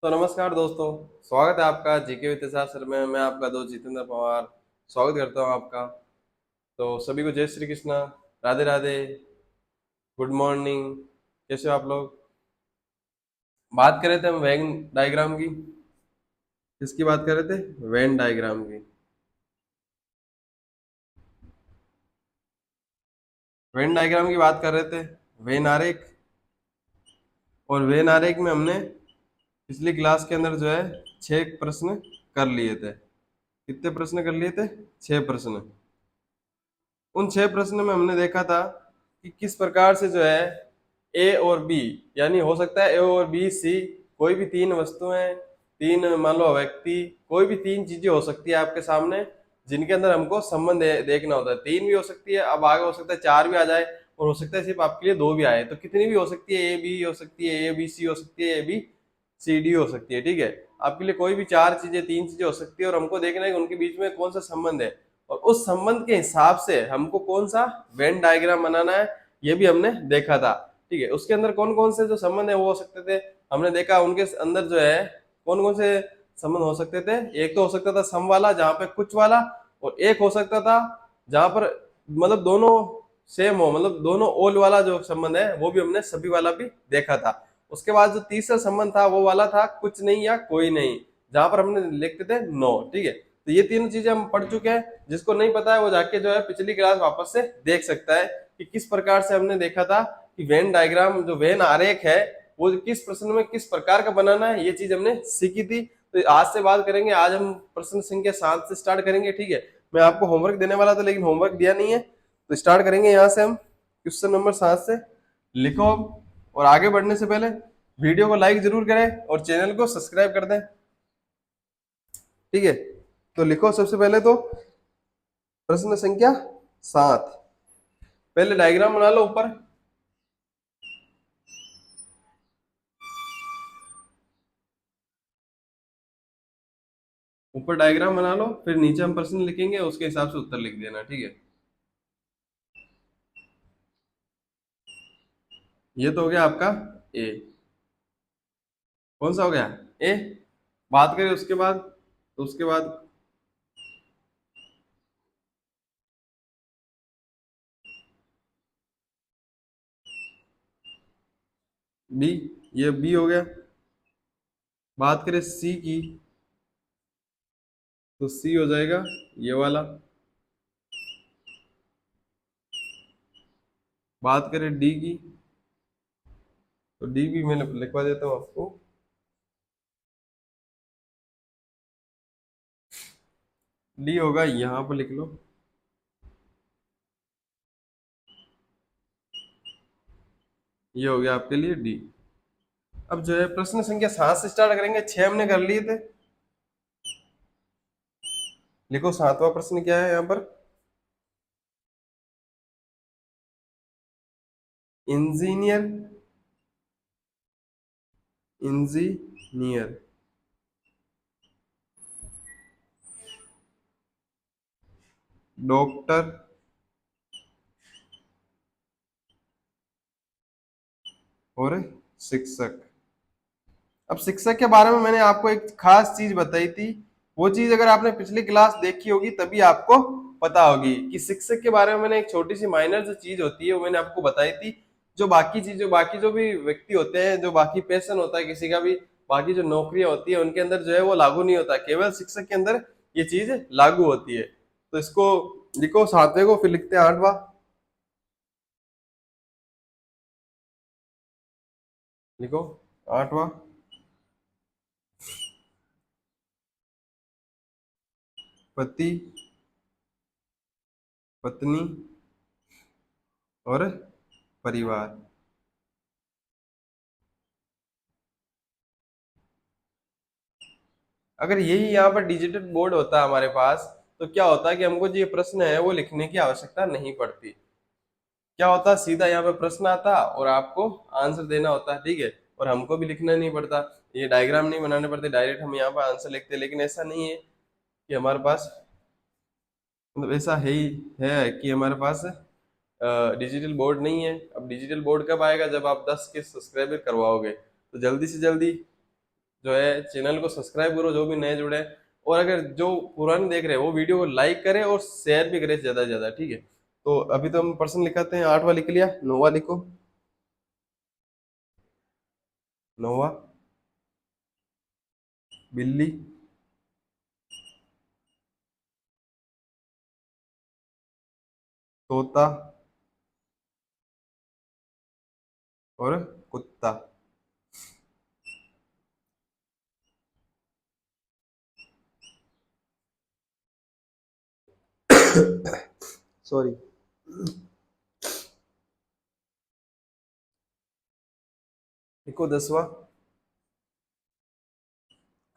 तो नमस्कार दोस्तों। स्वागत है आपका जीके वित्त शास्त्र में। मैं आपका दोस्त जितेंद्र पवार स्वागत करता हूं आपका। तो सभी को जय श्री कृष्णा, राधे राधे, गुड मॉर्निंग। कैसे हो आप लोग? बात कर रहे थे हम वेन डायग्राम की। किसकी बात कर रहे थे? वेन डायग्राम की। वेन डायग्राम की बात कर रहे थे। वेन आरेख। और वेन आरेख में हमने पिछली क्लास के अंदर जो है 6 प्रश्न कर लिए थे। कितने प्रश्न कर लिए थे? 6 प्रश्न। उन 6 प्रश्न में हमने देखा था कि किस प्रकार से जो है ए और बी, यानी हो सकता है ए और बी सी, कोई भी तीन वस्तुएं, तीन मान लो व्यक्ति, कोई भी तीन चीजें हो सकती है आपके सामने, जिनके अंदर हमको संबंध देखना होता है। तीन भी हो सकती है, अब आगे हो सकता है चार भी आ जाए, और हो सकता है सिर्फ आपके लिए दो भी आए। तो कितनी भी हो सकती है, ए बी हो सकती है, ए बी सी हो सकती है, ए बी सी डी हो सकती है। ठीक है, आपके लिए कोई भी चार चीजें, तीन चीजें हो सकती है, और हमको देखना है कि उनके बीच में कौन सा संबंध है, और उस संबंध के हिसाब से हमको कौन सा वेन डायग्राम बनाना है, ये भी हमने देखा था। ठीक है, उसके अंदर कौन कौन से जो संबंध है वो हो सकते थे, हमने देखा। उनके अंदर जो है कौन कौन से संबंध हो सकते थे। एक तो हो सकता था सम वाला, जहां पे कुछ वाला, और एक हो सकता था जहां पर मतलब दोनों सेम हो, मतलब दोनों ओल वाला जो संबंध है, वो भी हमने सभी वाला भी देखा था। उसके बाद जो तीसरा संबंध था वो वाला था कुछ नहीं या कोई नहीं, जहां पर हमने लिखते थे नो। ठीक है, तो ये तीनों चीजें हम पढ़ चुके हैं। जिसको नहीं पता है वो जाके जो है पिछली क्लास वापस से देख सकता है कि किस प्रकार से हमने देखा था कि वेन डायग्राम, जो वेन आरेख है, वो किस प्रश्न में किस प्रकार का बनाना है, ये चीज हमने सीखी थी। तो आज से बात करेंगे। आज हम प्रश्न संख्या 7 से स्टार्ट करेंगे। ठीक है, मैं आपको होमवर्क देने वाला था लेकिन होमवर्क दिया नहीं है, तो स्टार्ट करेंगे यहाँ से हम क्वेश्चन नंबर 7 से। लिखो। और आगे बढ़ने से पहले वीडियो को लाइक जरूर करें और चैनल को सब्सक्राइब कर दें। ठीक है, तो लिखो सबसे पहले तो प्रश्न संख्या 7। पहले डायग्राम बना लो ऊपर। ऊपर डायग्राम बना लो, फिर नीचे हम प्रश्न लिखेंगे, उसके हिसाब से उत्तर लिख देना। ठीक है, ये तो हो गया आपका ए। कौन सा हो गया? ए। बात करें उसके बाद, तो उसके बाद बी, ये बी हो गया। बात करें सी की, तो सी हो जाएगा ये वाला। बात करें डी की, तो डी भी मैं लिखवा देता हूँ आपको। डी होगा, यहाँ पर लिख लो। ये हो गया आपके लिए डी। अब जो है प्रश्न संख्या 7 से स्टार्ट करेंगे। 6 हमने कर लिए थे। लिखो 7वां प्रश्न क्या है यहाँ पर। इंजीनियर, इंजीनियर, डॉक्टर, और शिक्षक। अब शिक्षक के बारे में मैंने आपको एक खास चीज बताई थी। वो चीज अगर आपने पिछली क्लास देखी होगी तभी आपको पता होगी कि शिक्षक के बारे में मैंने एक छोटी सी माइनर जो चीज होती है वो मैंने आपको बताई थी। जो बाकी चीज, बाकी जो भी व्यक्ति होते हैं, जो बाकी पैशन होता है किसी का भी, बाकी जो नौकरियां होती है उनके अंदर जो है वो लागू नहीं होता, केवल शिक्षक के अंदर ये चीज लागू होती है। तो इसको लिखो 7वें को, फिर लिखते हैं 8वां। लिखो 8वां। पति, पत्नी, और परिवार। अगर यही यहाँ पर डिजिटल बोर्ड होता है हमारे पास, तो क्या होता है कि हमको जो ये प्रश्न है वो लिखने की आवश्यकता नहीं पड़ती। क्या होता, सीधा यहाँ पे प्रश्न आता और आपको आंसर देना होता है। ठीक है, और हमको भी लिखना नहीं पड़ता, ये डायग्राम नहीं बनाने पड़ते, डायरेक्ट हम यहाँ पर आंसर लिखते हैं। लेकिन ऐसा नहीं है कि हमारे पास, मतलब ऐसा है ही है कि हमारे पास डिजिटल बोर्ड नहीं है। अब डिजिटल बोर्ड कब आएगा? जब आप 10 के सब्सक्राइबर करवाओगे। तो जल्दी से जल्दी जो है चैनल को सब्सक्राइब करो, जो भी नए जुड़े हैं। और अगर जो पुराने देख रहे हैं वो वीडियो को लाइक करें और शेयर भी करें ज्यादा से ज्यादा, ठीक है। तो अभी तो हम प्रश्न लिखाते हैं। 8वां लिख लिया, 9वां लिखो। 9वां, बिल्ली, तोता और कुत्ता। सॉरी। लिखो 10वां,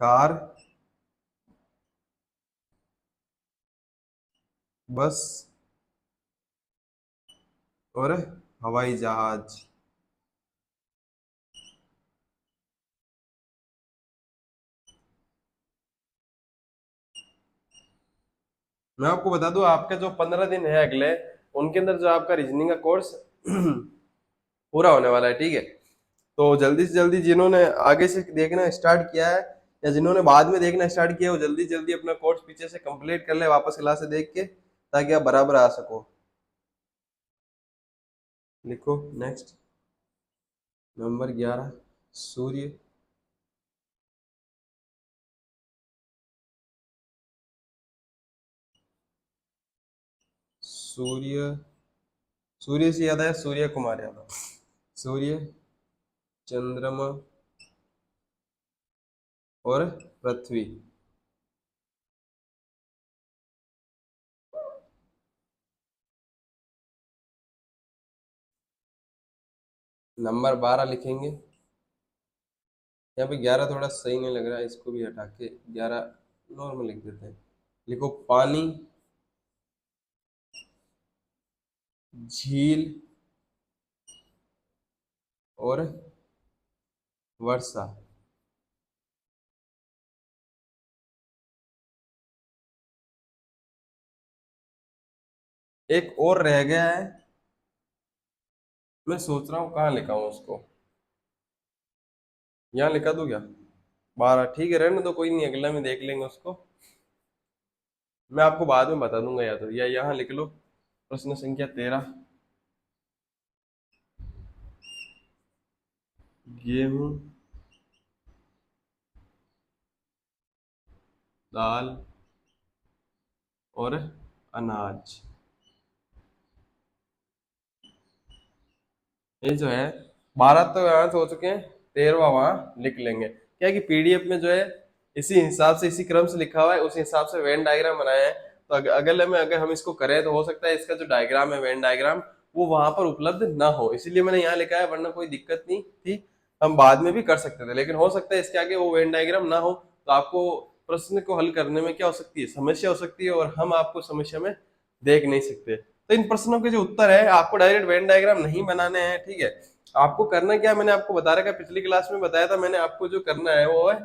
कार, बस और हवाई जहाज। मैं आपको बता दूं, आपका जो 15 दिन है अगले, उनके अंदर जो आपका रीजनिंग का कोर्स पूरा होने वाला है, ठीक है। तो जल्दी से जल्दी जिन्होंने आगे से देखना स्टार्ट किया है या जिन्होंने बाद में देखना स्टार्ट किया, वो जल्दी जल्दी अपना कोर्स पीछे से कंप्लीट कर ले वापस क्लास से देख के, ताकि आप बराबर आ सको। लिखो नेक्स्ट, नंबर 11, सूर्य, सूर्य, सूर्य से याद आया सूर्य कुमार यादव। सूर्य, चंद्रमा और पृथ्वी। नंबर 12 लिखेंगे। यहाँ पे 11 थोड़ा सही नहीं लग रहा है, इसको भी हटा के 11 नॉर्मल लिख देते हैं। लिखो पानी, झील और वर्षा। एक और रह गया है, मैं सोच रहा हूँ कहाँ लिखाऊं उसको। यहाँ लिखा दूं क्या? 12 ठीक है, रहने दो, कोई नहीं, अगला में देख लेंगे उसको। मैं आपको बाद में बता दूंगा, या तो या यहाँ लिख लो। प्रश्न संख्या 13, गेहूं, दाल और अनाज। ये जो है 12 तो यहाँ से हो चुके हैं, 13वां वहां लिख लेंगे। क्या है कि पीडीएफ में जो है इसी हिसाब से, इसी क्रम से लिखा हुआ है, उसी हिसाब से वेन डायग्राम बनाया है। तो अगले में अगर हम इसको करें तो हो सकता है इसका जो डायग्राम है, वेन डायग्राम, वो वहां पर उपलब्ध ना हो, इसीलिए मैंने यहाँ लिखा है, वरना कोई दिक्कत नहीं थी, हम बाद में भी कर सकते थे। लेकिन हो सकता है इसके आगे वो वेन डायग्राम ना हो, तो आपको प्रश्न को हल करने में क्या हो सकती है, समस्या हो सकती है, और हम आपको समस्या में देख नहीं सकते। तो इन प्रश्नों के जो उत्तर है, आपको डायरेक्ट वेन डायग्राम नहीं बनाने हैं, ठीक है। आपको करना क्या है, मैंने आपको बता रखा है, पिछली क्लास में बताया था मैंने आपको। जो करना है वो है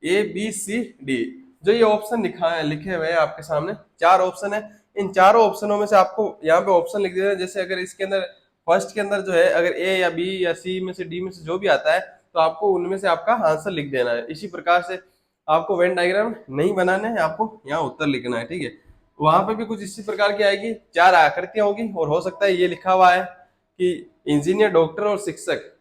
ABCD। जो ये ऑप्शन लिखा है, लिखे हुए हैं आपके सामने, 4 ऑप्शन है। इन चारों ऑप्शनों में से आपको यहाँ पे ऑप्शन लिख देना है। जैसे अगर इसके अंदर फर्स्ट के अंदर जो है, अगर A या B या C में से D में से जो भी आता है, तो आपको उनमें से आपका आंसर लिख देना है। इसी प्रकार से आपको वेन डायग्राम नहीं बनाने हैं, आपको यहाँ उत्तर लिखना है, ठीक है। वहां पे भी कुछ इसी प्रकार की आएगी, 4 आकृतियां होगी, और हो सकता है ये लिखा हुआ है कि इंजीनियर, डॉक्टर और शिक्षक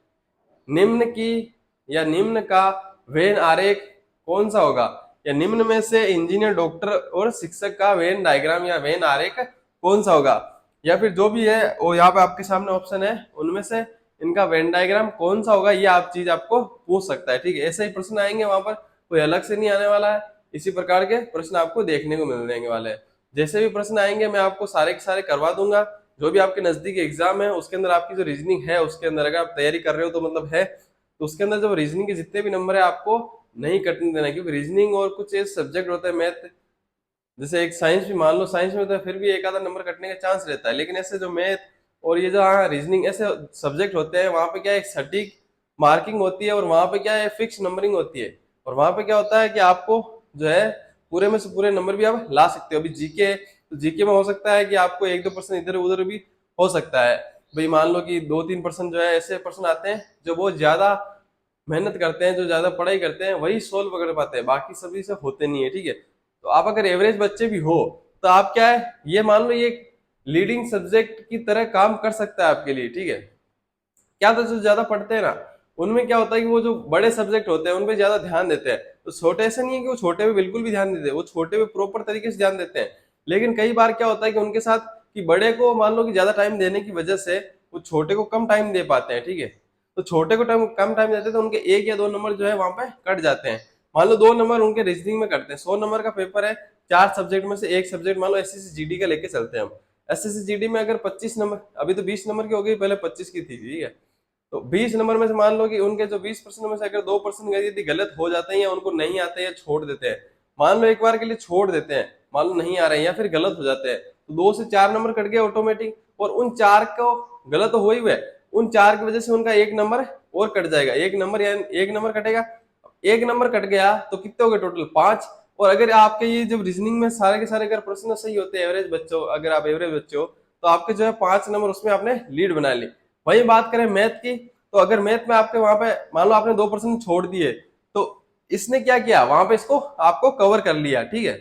निम्न की या निम्न का वेन आरेख कौन सा होगा, या निम्न में से इंजीनियर, डॉक्टर और शिक्षक का वेन डायग्राम या वेन आरेख कौन सा होगा, या फिर जो भी है वो यहाँ पे आपके सामने ऑप्शन है, उनमें से इनका वेन डायग्राम कौन सा होगा, ये आप चीज आपको पूछ सकता है, ठीक है। ऐसे ही प्रश्न आएंगे वहां पर, कोई अलग से नहीं आने वाला है। इसी प्रकार के प्रश्न आपको देखने को मिल जाएंगे वाले हैं। जैसे भी प्रश्न आएंगे मैं आपको सारे के सारे करवा दूंगा। जो भी आपके नजदीक एग्जाम है उसके अंदर आपकी जो रीजनिंग है, उसके अंदर अगर आप तैयारी कर रहे हो तो मतलब है, तो उसके अंदर जो रीजनिंग के जितने भी नंबर है आपको नहीं कटने देना, क्योंकि रीजनिंग और कुछ ऐसे सब्जेक्ट होता है, मैथ, जैसे एक साइंस भी मान लो, साइंस में तो फिर भी एक आधा नंबर कटने का चांस रहता है, लेकिन ऐसे जो मैथ और ये जो रीजनिंग ऐसे सब्जेक्ट होते हैं, वहां पे क्या है, सटीक मार्किंग होती है, और वहां पे क्या है, फिक्स नंबरिंग होती है। और वहां पे क्या होता है कि आपको जो है पूरे में से पूरे नंबर भी आप ला सकते हो। अभी जीके, तो जीके में हो सकता है कि आपको 1-2% इधर उधर भी हो सकता है। भाई मान लो कि 2-3% जो है ऐसे प्रश्न आते हैं जो बहुत ज्यादा मेहनत करते हैं, जो ज्यादा पढ़ाई करते हैं, वही सोल्व कर पाते हैं, बाकी सभी से होते नहीं है, ठीक है। तो आप अगर एवरेज बच्चे भी हो तो आप क्या है, ये मान लो ये लीडिंग सब्जेक्ट की तरह काम कर सकता है आपके लिए, ठीक है। क्या तो जो ज्यादा पढ़ते हैं ना, उनमें क्या होता है कि वो जो बड़े सब्जेक्ट होते हैं उन पे ज्यादा ध्यान देते हैं। तो छोटे ऐसे नहीं है कि वो छोटे पे बिल्कुल भी ध्यान नहीं देते, वो छोटे पे प्रॉपर तरीके से ध्यान देते हैं। लेकिन कई बार क्या होता है कि उनके साथ कि बड़े को मान लो कि ज्यादा टाइम देने की वजह से वो छोटे को कम टाइम दे पाते हैं, ठीक है। तो छोटे को टाइम कम टाइम देते हैं तो उनके 1 या 2 नंबर जो है वहां पे कट जाते हैं। मान लो 2 नंबर उनके रीजनिंग में कटते हैं, 100 नंबर का पेपर है, 4 सब्जेक्ट में से एक सब्जेक्ट मान लो एसएससी जीडी का लेके चलते हैं हम। एसएससी जीडी में अगर 25 नंबर, अभी तो 20 नंबर की हो गई, पहले 25 की थी, ठीक है। तो 20 नंबर में से मान लो कि उनके जो 20% में से अगर 2% यदि गलत हो जाते हैं या उनको नहीं आते हैं, छोड़ देते हैं, मान लो एक बार के लिए छोड़ देते हैं, मान लो नहीं आ रहे हैं या फिर गलत हो जाते हैं, तो 2 से 4 नंबर कट गए ऑटोमेटिक। और उन 4 को गलत तो हो ही हुए, उन 4 की वजह से उनका 1 नंबर और कट जाएगा, 1 नंबर या 1 नंबर कटेगा। 1 नंबर कट गया तो कितने हो गए टोटल 5। और अगर आपके ये जब रीजनिंग में सारे के सारे अगर प्रश्न सही होते हैं, एवरेज बच्चों, अगर आप एवरेज बच्चे हो, तो आपके जो है 5 नंबर उसमें आपने लीड बना ली। वही बात करें मैथ की, तो अगर मैथ में आपके वहां पे मान लो आपने 2% छोड़ दिए, तो इसने क्या किया वहां पे, इसको आपको कवर कर लिया, ठीक है।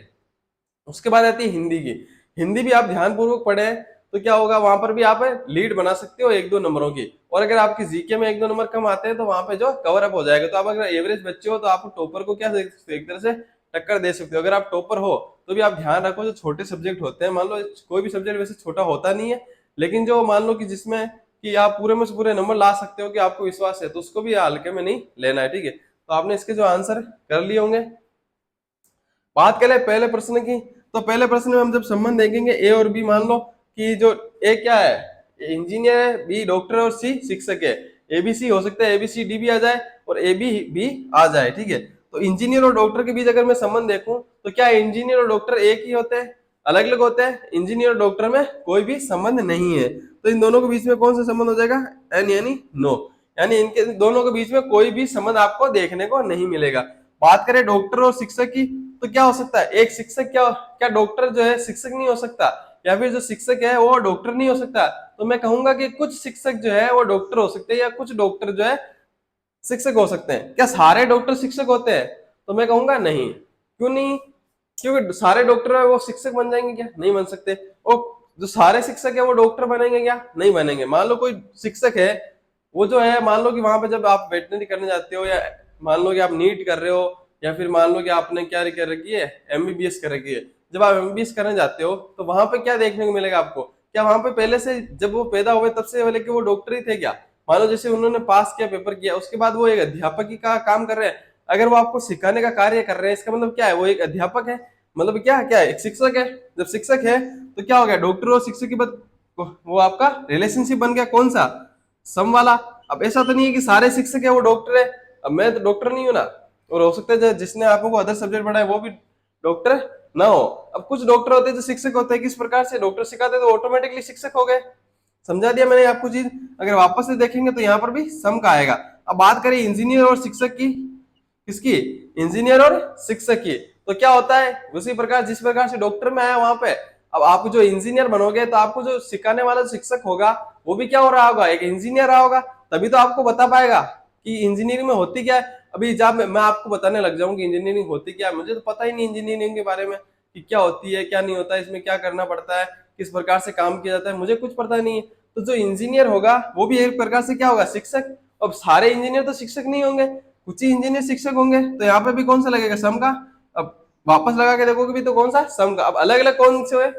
उसके बाद आती है हिंदी की। हिंदी भी आप ध्यानपूर्वक पढ़े तो क्या होगा, वहां पर भी आप लीड बना सकते हो 1-2 नंबरों की। और अगर आपकी जीके में 1-2 नंबर कम आते हैं तो वहां पे जो कवर अप हो जाएगा। तो आप अगर एवरेज बच्चे हो तो आप टॉपर को क्या एक तरह से टक्कर दे सकते हो। अगर आप टॉपर हो तो भी आप ध्यान रखो, जो छोटे सब्जेक्ट होते हैं, मान लो कोई भी सब्जेक्ट वैसे छोटा होता नहीं है, लेकिन जो मान लो कि जिसमें कि आप पूरे में से पूरे नंबर ला सकते हो, कि आपको विश्वास है, तो उसको भी हल्के में नहीं लेना है, ठीक है। तो आपने इसके जो आंसर कर लिए होंगे। बात करें पहले प्रश्न की, तो पहले प्रश्न में हम जब संबंध देखेंगे ए और बी, मान लो कि जो ए क्या है, इंजीनियर है, बी डॉक्टर और सी शिक्षक है। एबीसी हो सकता है एबीसी डी भी आ जाए और ए बी भी आ जाए, ठीक है। तो इंजीनियर और डॉक्टर के बीच अगर मैं संबंध देखूं तो क्या इंजीनियर और डॉक्टर एक ही होते हैं, अलग अलग होते हैं? इंजीनियर और डॉक्टर में कोई भी संबंध नहीं है। तो इन दोनों के बीच में कौन सा संबंध हो जाएगा? एन यानी नो, यानी इनके दोनों के बीच में कोई भी संबंध आपको देखने को नहीं मिलेगा। बात करें डॉक्टर और शिक्षक की, तो क्या हो सकता है, एक शिक्षक क्या क्या डॉक्टर जो है शिक्षक नहीं हो सकता, या फिर जो शिक्षक है वो डॉक्टर नहीं हो सकता? तो मैं कहूंगा कि कुछ शिक्षक जो है वो डॉक्टर हो सकते हैं, या कुछ डॉक्टर जो है शिक्षक हो सकते हैं। क्या सारे डॉक्टर शिक्षक होते हैं? तो मैं कहूंगा नहीं। क्यों नहीं? क्योंकि सारे डॉक्टर है वो शिक्षक बन जाएंगे क्या? नहीं बन सकते। और जो सारे शिक्षक है वो डॉक्टर बनेंगे क्या? नहीं बनेंगे। मान लो कोई शिक्षक है, वो जो है, मान लो कि वहां पे जब आप वेटनरी करने जाते हो, या मान लो कि आप नीट कर रहे हो, या फिर मान लो कि आपने क्या कर रखी है, एमबीबीएस कर रखी है। जब आप एमबीबीएस करने जाते हो तो वहां पे क्या देखने को मिलेगा आपको? क्या वहां पे पहले से जब वो पैदा हुए तब से लेके वो डॉक्टर ही थे क्या? मान लो जैसे उन्होंने पास किया, पेपर किया, उसके बाद वो एक अध्यापक ही का काम कर रहे हैं। अगर वो आपको सिखाने का कार्य कर रहे हैं, इसका मतलब क्या है? वो एक अध्यापक है। मतलब क्या क्या है? एक शिक्षक है। जब शिक्षक है तो क्या हो गया, डॉक्टर और शिक्षक की बात, वो आपका रिलेशनशिप बन गया कौन सा? सम वाला। अब ऐसा तो नहीं है कि सारे शिक्षक है वो डॉक्टर है। अब मैं तो डॉक्टर नहीं हूं ना, और हो सकता है जिसने आपको अदर सब्जेक्ट पढ़ाया वो भी डॉक्टर ना हो। अब कुछ डॉक्टर होते हैं जो शिक्षक होते हैं, किस प्रकार से डॉक्टर सिखाते हैं तो ऑटोमेटिकली शिक्षक हो गए। समझा दिया मैंने आपको चीज। अगर वापस से देखेंगे तो यहाँ पर भी सम का आएगा। अब बात करें इंजीनियर और शिक्षक की, किसकी? इंजीनियर और शिक्षक की। तो क्या होता है, उसी प्रकार जिस प्रकार से डॉक्टर में आया वहां पे, अब आप जो इंजीनियर बनोगे तो आपको जो सिखाने वाला शिक्षक होगा वो भी क्या हो रहा होगा? एक इंजीनियर रहा होगा। तभी तो आपको बता पाएगा कि इंजीनियरिंग में होती क्या है। अभी जब मैं आपको बताने लग जाऊं कि इंजीनियरिंग होती क्या है, मुझे तो पता ही नहीं इंजीनियरिंग के बारे में कि क्या होती है क्या नहीं होता है, इसमें क्या करना पड़ता है, किस प्रकार से काम किया जाता है, मुझे कुछ पता नहीं है। तो जो इंजीनियर होगा वो भी एक प्रकार से क्या होगा? शिक्षक। अब सारे इंजीनियर तो शिक्षक नहीं होंगे, कुछ ही इंजीनियर शिक्षक होंगे। तो यहाँ पे भी कौन सा लगेगा? सम का। अब वापस लगा के देखोगे भी तो कौन सा? सम का। अब अलग अलग कौन से है?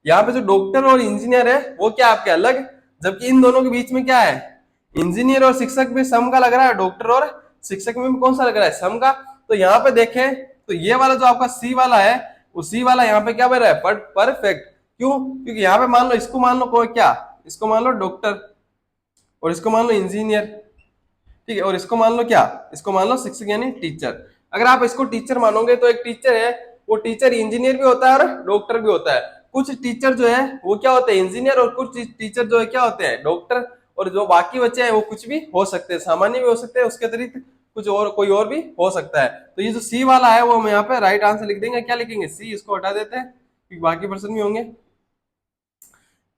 यहाँ पे जो डॉक्टर और इंजीनियर है वो क्या आपके अलग, जबकि इन दोनों के बीच में क्या है? इंजीनियर और शिक्षक में सम का लग रहा है, डॉक्टर और शिक्षक में भी कौन सा लग रहा है? सम का। तो यहाँ पे देखें तो ये वाला जो आपका सी वाला है, उसी वाला यहाँ पे क्या बन रहा है? परफेक्ट। क्यों? क्योंकि यहाँ पे मान लो इसको मान लो कोई क्या, इसको मान लो डॉक्टर, और इसको मान लो इंजीनियर, ठीक है, और इसको मान लो क्या? इसको मान लो शिक्षक यानी टीचर। अगर आप इसको टीचर मानोगे तो एक टीचर है, वो टीचर इंजीनियर भी होता है और डॉक्टर भी होता है। कुछ टीचर जो है वो क्या होते हैं? इंजीनियर। और कुछ टीचर जो है क्या होते हैं? डॉक्टर। और जो बाकी बच्चे हैं वो कुछ भी हो सकते हैं, सामान्य भी हो सकते हैं, उसके अतिरिक्त कुछ और कोई और भी हो सकता है। तो ये जो सी वाला है वो हम यहाँ पे राइट आंसर लिख देंगे। क्या लिखेंगे? सी। इसको हटा देते हैं क्योंकि बाकी प्रश्न भी होंगे।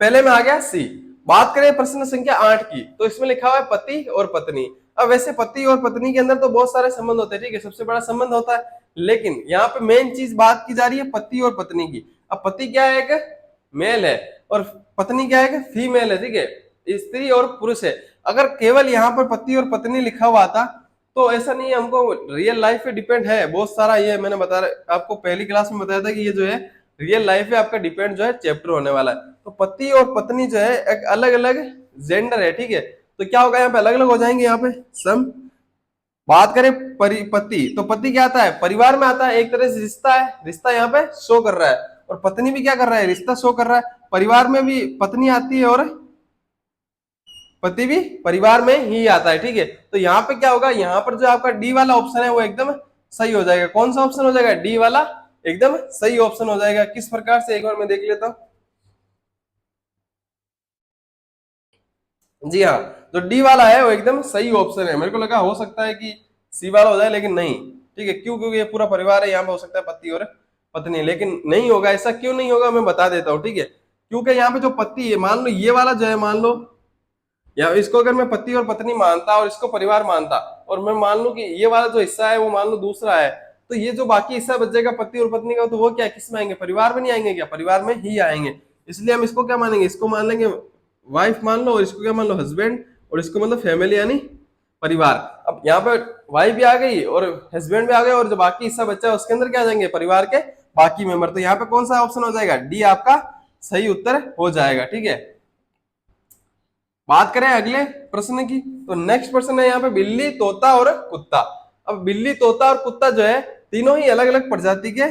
पहले में आ गया सी। बात करें प्रश्न संख्या 8 की, तो इसमें लिखा हुआ है पति और पत्नी। अब वैसे पति और पत्नी के अंदर तो बहुत सारे संबंध होते हैं, ठीक है, सबसे बड़ा संबंध होता है, लेकिन यहाँ पे मेन चीज बात की जा रही है पति और पत्नी की। अब पति क्या है, एक मेल है, और पत्नी क्या है, एक फीमेल है, ठीक है, स्त्री और पुरुष है। अगर केवल यहाँ पर पति और पत्नी लिखा हुआ था तो ऐसा नहीं है, हमको रियल लाइफ पे डिपेंड है बहुत सारा। ये मैंने आपको पहली क्लास में बताया था कि ये जो है रियल लाइफ पे आपका डिपेंड जो है चैप्टर होने वाला है। तो पति और पत्नी जो है एक अलग अलग जेंडर है, ठीक है, तो क्या होगा यहाँ पे अलग अलग हो जाएंगे यहाँ पे सम। बात करें पति, तो पति क्या आता है, परिवार में आता है, एक तरह से रिश्ता है, रिश्ता यहाँ पे शो कर रहा है, और पत्नी भी क्या कर रहा है, रिश्ता शो कर रहा है। परिवार में भी पत्नी आती है और पति भी परिवार में ही आता है, ठीक है। तो यहाँ पे क्या होगा, यहाँ पर जो आपका डी वाला ऑप्शन है वो एकदम सही हो जाएगा। कौन सा ऑप्शन हो जाएगा, डी वाला एकदम सही ऑप्शन हो जाएगा। किस प्रकार से, एक बार मैं देख लेता हूं। जी हाँ, जो डी वाला है वो एकदम सही ऑप्शन है। मेरे को लगा हो सकता है कि सी वाला हो जाए, लेकिन नहीं, ठीक है, क्यों, क्योंकि ये पूरा परिवार है, यहाँ पे हो सकता है पति और पत्नी, लेकिन नहीं होगा। ऐसा क्यों नहीं होगा मैं बता देता हूँ, ठीक है। क्योंकि यहाँ पे जो पति है, मान लो ये वाला जो है, मान लो या इसको अगर मैं पति और पत्नी मानता और इसको परिवार मानता, और मैं मान लूं कि ये वाला जो हिस्सा है वो मान लो दूसरा है, तो ये जो बाकी हिस्सा बचेगा पति और पत्नी का, तो वो क्या किस में आएंगे, परिवार में नहीं आएंगे क्या, परिवार में ही आएंगे। इसलिए हम इसको क्या मानेंगे, इसको मान लेंगे वाइफ मान लो, और इसको क्या मान लो हस्बैंड, और इसको मतलब फैमिली यानी परिवार। अब यहाँ पे वाइफ भी आ गई और हस्बैंड भी आ गए, और जो बाकी हिस्सा बचा है उसके अंदर क्या आ जाएंगे, परिवार के बाकी मेंबर। तो यहाँ पे कौन सा ऑप्शन हो जाएगा, डी आपका सही उत्तर हो जाएगा, ठीक है। बात करें अगले प्रश्न की, तो नेक्स्ट प्रश्न है यहाँ पे बिल्ली, तोता और कुत्ता। अब बिल्ली, तोता और कुत्ता जो है तीनों ही अलग अलग प्रजाति के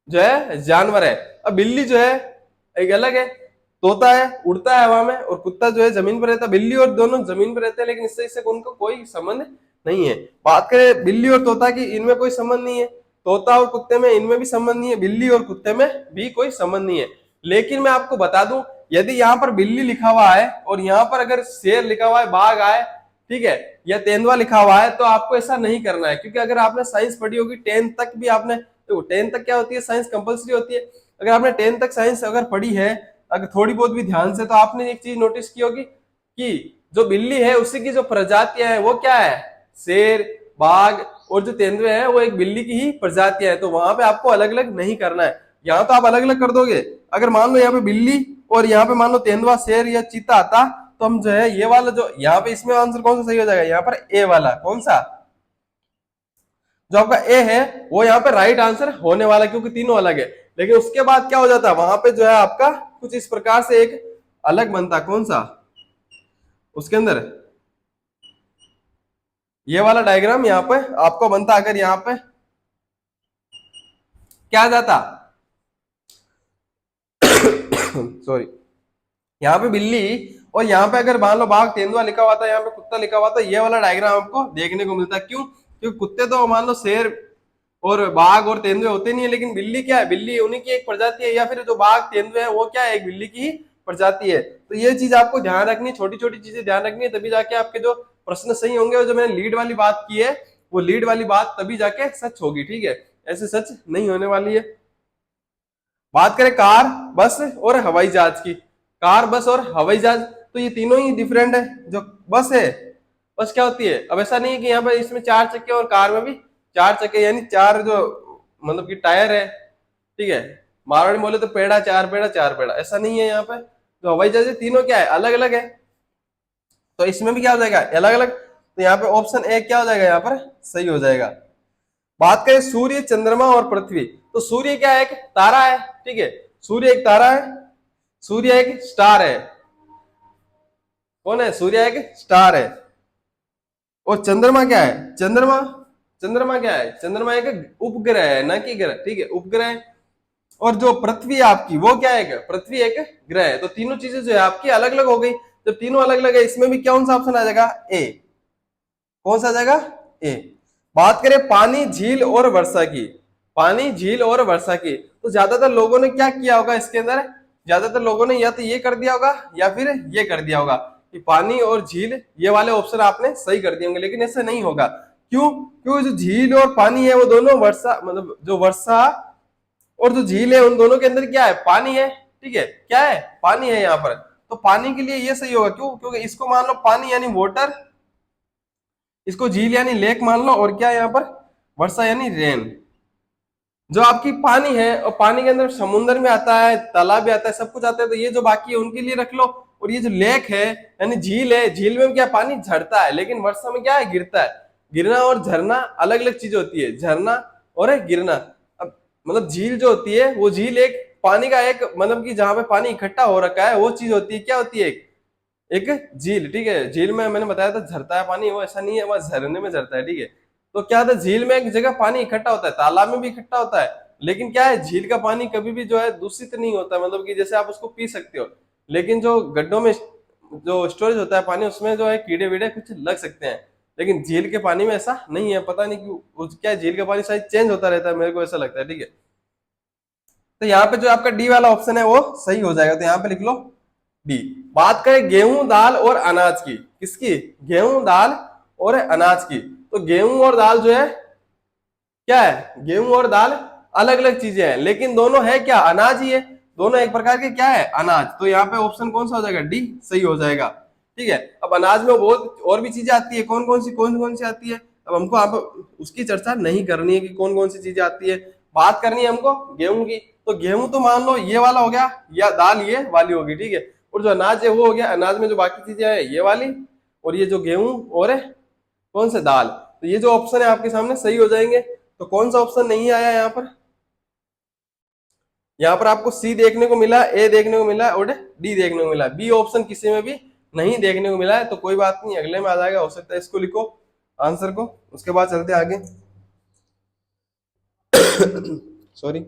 जो है जानवर है। अब बिल्ली जो है एक अलग है, तोता है उड़ता है हवा में, और कुत्ता जो है जमीन पर रहता है। बिल्ली और दोनों जमीन पर रहते हैं, लेकिन इससे उनको कोई संबंध नहीं है। बात करें बिल्ली और तोता की, इनमें कोई संबंध नहीं है। तोता और कुत्ते में, इनमें भी संबंध नहीं है। बिल्ली और कुत्ते में भी कोई संबंध नहीं है। लेकिन मैं आपको बता दूं, यदि यहाँ पर बिल्ली लिखा हुआ है और यहाँ पर अगर शेर लिखा हुआ है, बाघ आए, ठीक है, या तेंदुआ लिखा हुआ है, तो आपको ऐसा नहीं करना है। क्योंकि अगर आपने साइंस पढ़ी होगी 10th तक भी आपने, तो 10th तक क्या होती है, साइंस कंपलसरी होती है। अगर आपने 10th तक साइंस अगर पढ़ी है, अगर थोड़ी बहुत भी ध्यान से, तो आपने एक चीज नोटिस की होगी कि जो बिल्ली है उसी की जो प्रजातियां है वो क्या है, शेर, बाघ, और जो तेंदुए हैं वो एक बिल्ली की ही प्रजातियां है। तो वहां पे आपको अलग अलग नहीं करना है। यहाँ तो आप अलग अलग कर दोगे। अगर मान लो यहाँ पे बिल्ली और यहाँ पे मान लो तेंदुआ, शेर या चीता आता, तो हम जो है ये वाला जो यहाँ पे, इसमें आंसर कौन सा सही हो जाएगा, यहाँ पर ए वाला, कौन सा, जो आपका ए है वो यहाँ पे राइट आंसर होने वाला, क्योंकि तीनों अलग है। लेकिन उसके बाद क्या हो जाता है, वहां पे जो है आपका कुछ इस प्रकार से एक अलग बनता, कौन सा, उसके अंदर ये वाला डायग्राम यहाँ पे आपको बनता। अगर यहाँ पे क्या जाता सॉरी, यहाँ पे बिल्ली और यहाँ पे अगर मान लो बाघ, तेंदुआ लिखा हुआ था, यहाँ पे कुत्ता लिखा हुआ था, ये वाला डायग्राम आपको देखने को मिलता है। क्यों, क्योंकि कुत्ते तो मान लो शेर और बाघ और तेंदुए होते नहीं है, लेकिन बिल्ली क्या है, बिल्ली उन्हीं की एक प्रजाति है, या फिर जो बाघ तेंदुए है वो क्या है, एक बिल्ली की ही प्रजाति है। तो ये चीज आपको ध्यान रखनी, छोटी छोटी चीजें ध्यान रखनी है, तभी जाके आपके जो प्रश्न सही होंगे। और जो मैंने लीड वाली बात की है, वो लीड वाली बात तभी जाके सच होगी, ठीक है, ऐसे सच नहीं होने वाली है। बात करें कार, बस और हवाई जहाज की, कार, बस और हवाई जहाज, तो ये तीनों ही डिफरेंट है। जो बस है, बस क्या होती है, अब ऐसा नहीं है कि यहाँ पर इसमें 4 चक्के और कार में भी 4 चक्के, यानी 4 जो मतलब कि टायर है, ठीक है, मारवाड़ी बोले तो पेड़ा, 4 पेड़ा 4 पेड़ा, ऐसा नहीं है। यहाँ पे जो हवाई जहाज है तीनों क्या है, अलग अलग है। तो इसमें भी क्या हो जाएगा, अलग अलग। तो यहाँ पे ऑप्शन ए क्या हो जाएगा, यहाँ पर सही हो जाएगा। बात करें सूर्य, चंद्रमा और पृथ्वी, तो सूर्य क्या है, एक तारा है, ठीक है, सूर्य एक तारा है, सूर्य एक स्टार है, कौन है, सूर्य एक स्टार है। और चंद्रमा क्या है, चंद्रमा, चंद्रमा क्या है, चंद्रमा एक उपग्रह है, ना कि ग्रह, ठीक है, उपग्रह। और जो पृथ्वी है आपकी, वो क्या है, पृथ्वी एक ग्रह है। तो तीनों चीजें जो है आपकी अलग अलग हो गई। जब तीनों अलग अलग है, इसमें भी कौन सा ऑप्शन आ जाएगा, ए, कौन सा आ जाएगा, ए। बात करें पानी, झील और वर्षा की, पानी, झील और वर्षा की, तो ज्यादातर लोगों ने क्या किया होगा इसके अंदर, ज्यादातर लोगों ने या तो ये कर दिया होगा या फिर ये कर दिया होगा कि पानी और झील, ये वाले ऑप्शन आपने सही कर दिए होंगे। लेकिन ऐसा नहीं होगा, क्यों, क्योंकि जो झील और पानी है वो दोनों वर्षा, मतलब जो वर्षा और जो झील है उन दोनों के अंदर क्या है, पानी है, ठीक है, क्या है, पानी है यहाँ पर। तो पानी के लिए ये सही होगा, क्यों, क्योंकि इसको मान लो पानी यानी वाटर, इसको झील यानी लेक मान लो, और क्या यहाँ पर वर्षा यानी रेन। जो आपकी पानी है, और पानी के अंदर समुद्र में आता है, तालाब भी आता है, सब कुछ आता है, तो ये जो बाकी है उनके लिए रख लो। और ये जो लेक है यानी झील है, झील में क्या पानी झड़ता है, लेकिन वर्षा में क्या है, गिरता है। गिरना और झरना अलग अलग चीज होती है, झरना और है गिरना। अब मतलब झील जो होती है, वो झील एक पानी का एक मतलब कि जहां पे पानी इकट्ठा हो रखा है वो चीज होती है, क्या होती है, एक झील। ठीक है, झील में मैंने बताया था झरता है पानी, वो ऐसा नहीं है वह झरने में झरता है। ठीक है, तो क्या था, झील में एक जगह पानी इकट्ठा होता है, तालाब में भी इकट्ठा होता है, लेकिन क्या है, झील का पानी कभी भी जो है दूषित नहीं होता, मतलब कि जैसे आप उसको पी सकते हो। लेकिन जो गड्ढों में जो स्टोरेज होता है पानी, उसमें जो है कीड़े वीड़े कुछ लग सकते हैं। लेकिन झील के पानी में ऐसा नहीं है, पता नहीं क्यों, क्या है, झील का पानी शायद चेंज होता रहता है, मेरे को ऐसा लगता है। ठीक है, तो यहाँ पे जो आपका डी वाला ऑप्शन है वो सही हो जाएगा, तो यहाँ पे लिख लो डी। बात करें गेहूं दाल और अनाज की, किसकी, गेहूं दाल और अनाज की, तो गेहूं और दाल जो है क्या है, गेहूं और दाल अलग अलग चीजें हैं, लेकिन दोनों है क्या, अनाज ही है। दोनों एक प्रकार के क्या है, अनाज। तो यहाँ पे ऑप्शन कौन सा हो जाएगा, डी सही हो जाएगा। ठीक है, अब अनाज में बहुत और भी चीजें आती है, कौन कौन सी आती है, अब हमको आप उसकी चर्चा नहीं करनी है कि कौन कौन सी चीजें आती है, बात करनी है हमको गेहूं की। तो गेहूं तो मान लो ये वाला हो गया, या दाल ये वाली होगी। ठीक है, और जो अनाज है वो हो गया, अनाज में जो बाकी चीजें है ये वाली, और ये जो गेहूं और है कौन से, दाल। तो ये जो ऑप्शन है आपके सामने सही हो जाएंगे। तो कौन सा ऑप्शन नहीं आया यहाँ पर, यहाँ पर आपको सी देखने को मिला, ए देखने को मिला और डी देखने को मिला, बी ऑप्शन किसी में भी नहीं देखने को मिला है। तो कोई बात नहीं, अगले में आ जाएगा, हो सकता है इसको लिखो आंसर को, उसके बाद चलते आगे। सॉरी।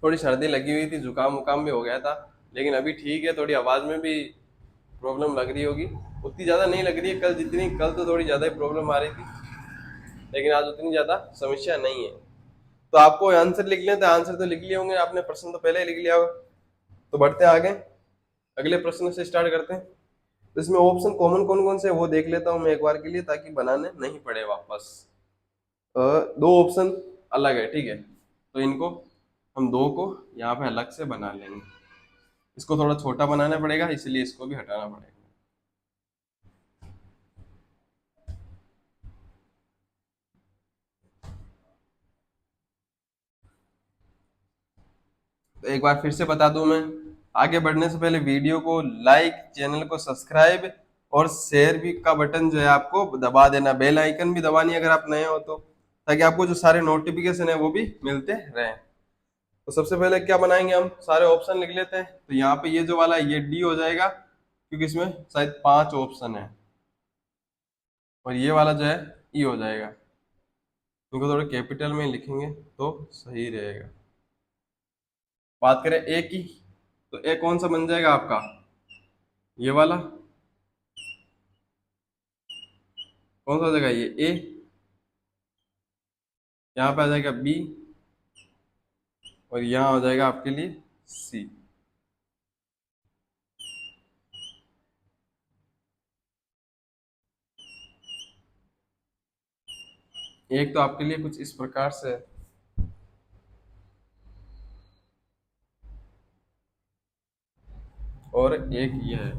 थोड़ी सर्दी लगी हुई थी, जुकाम वुकाम भी हो गया था, लेकिन अभी ठीक है, थोड़ी आवाज में भी प्रॉब्लम लग रही होगी, उतनी ज्यादा नहीं लग रही है कल जितनी, कल तो थोड़ी ज्यादा ही प्रॉब्लम आ रही थी, लेकिन आज उतनी ज्यादा समस्या नहीं है। तो आपको आंसर लिख लें, तो आंसर तो लिख लिए होंगे आपने, प्रश्न तो पहले ही लिख लिया होगा। तो बढ़ते हैं आगे, अगले प्रश्न से स्टार्ट करते हैं। तो इसमें ऑप्शन कॉमन कौन कौन से है वो देख लेता हूँ मैं एक बार के लिए, ताकि बनाने नहीं पड़े वापस। दो ऑप्शन अलग है, ठीक है, तो इनको हम दो को यहाँ पे अलग से बना लेंगे। इसको थोड़ा छोटा बनाना पड़ेगा, इसलिए इसको भी हटाना पड़ेगा। तो एक बार फिर से बता दूं मैं, आगे बढ़ने से पहले वीडियो को लाइक, चैनल को सब्सक्राइब और शेयर भी का बटन जो है आपको दबा देना, बेल आइकन भी दबानी अगर आप नए हो तो, ताकि आपको जो सारे नोटिफिकेशन है वो भी मिलते रहें। तो सबसे पहले क्या बनाएंगे, हम सारे ऑप्शन लिख लेते हैं। तो यहाँ पे ये जो वाला है ये डी हो जाएगा, क्योंकि इसमें शायद 5 ऑप्शन है। और ये वाला जो है ई हो जाएगा, क्योंकि थोड़े कैपिटल में लिखेंगे तो सही रहेगा। बात करें ए की, तो ए कौन सा बन जाएगा आपका, ये वाला, कौन सा हो जाएगा, ये ए। यहाँ पे आ जाएगा बी, और यहाँ हो जाएगा आपके लिए सी। एक तो आपके लिए कुछ इस प्रकार से है, और एक ये है।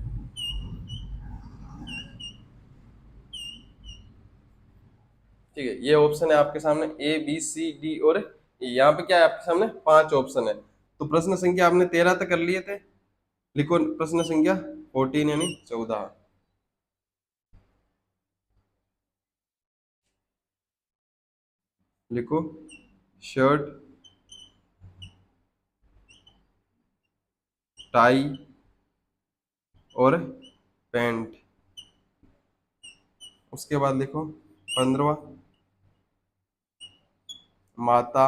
ठीक है, ये ऑप्शन है आपके सामने, ए बी सी डी और E। यहाँ पे क्या है आपके सामने, 5 ऑप्शन है। तो प्रश्न संख्या आपने 13 तक कर लिए थे, लिखो प्रश्न संख्या 14 यानी 14। लिखो शर्ट, टाई और पैंट। उसके बाद लिखो 15वां, माता,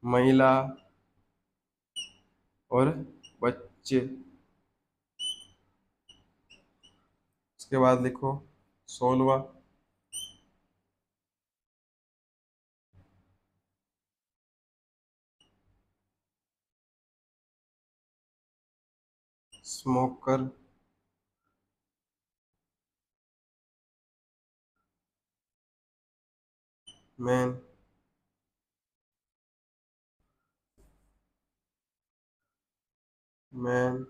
महिला और बच्चे। उसके बाद लिखो 16वां। Smoker man. Man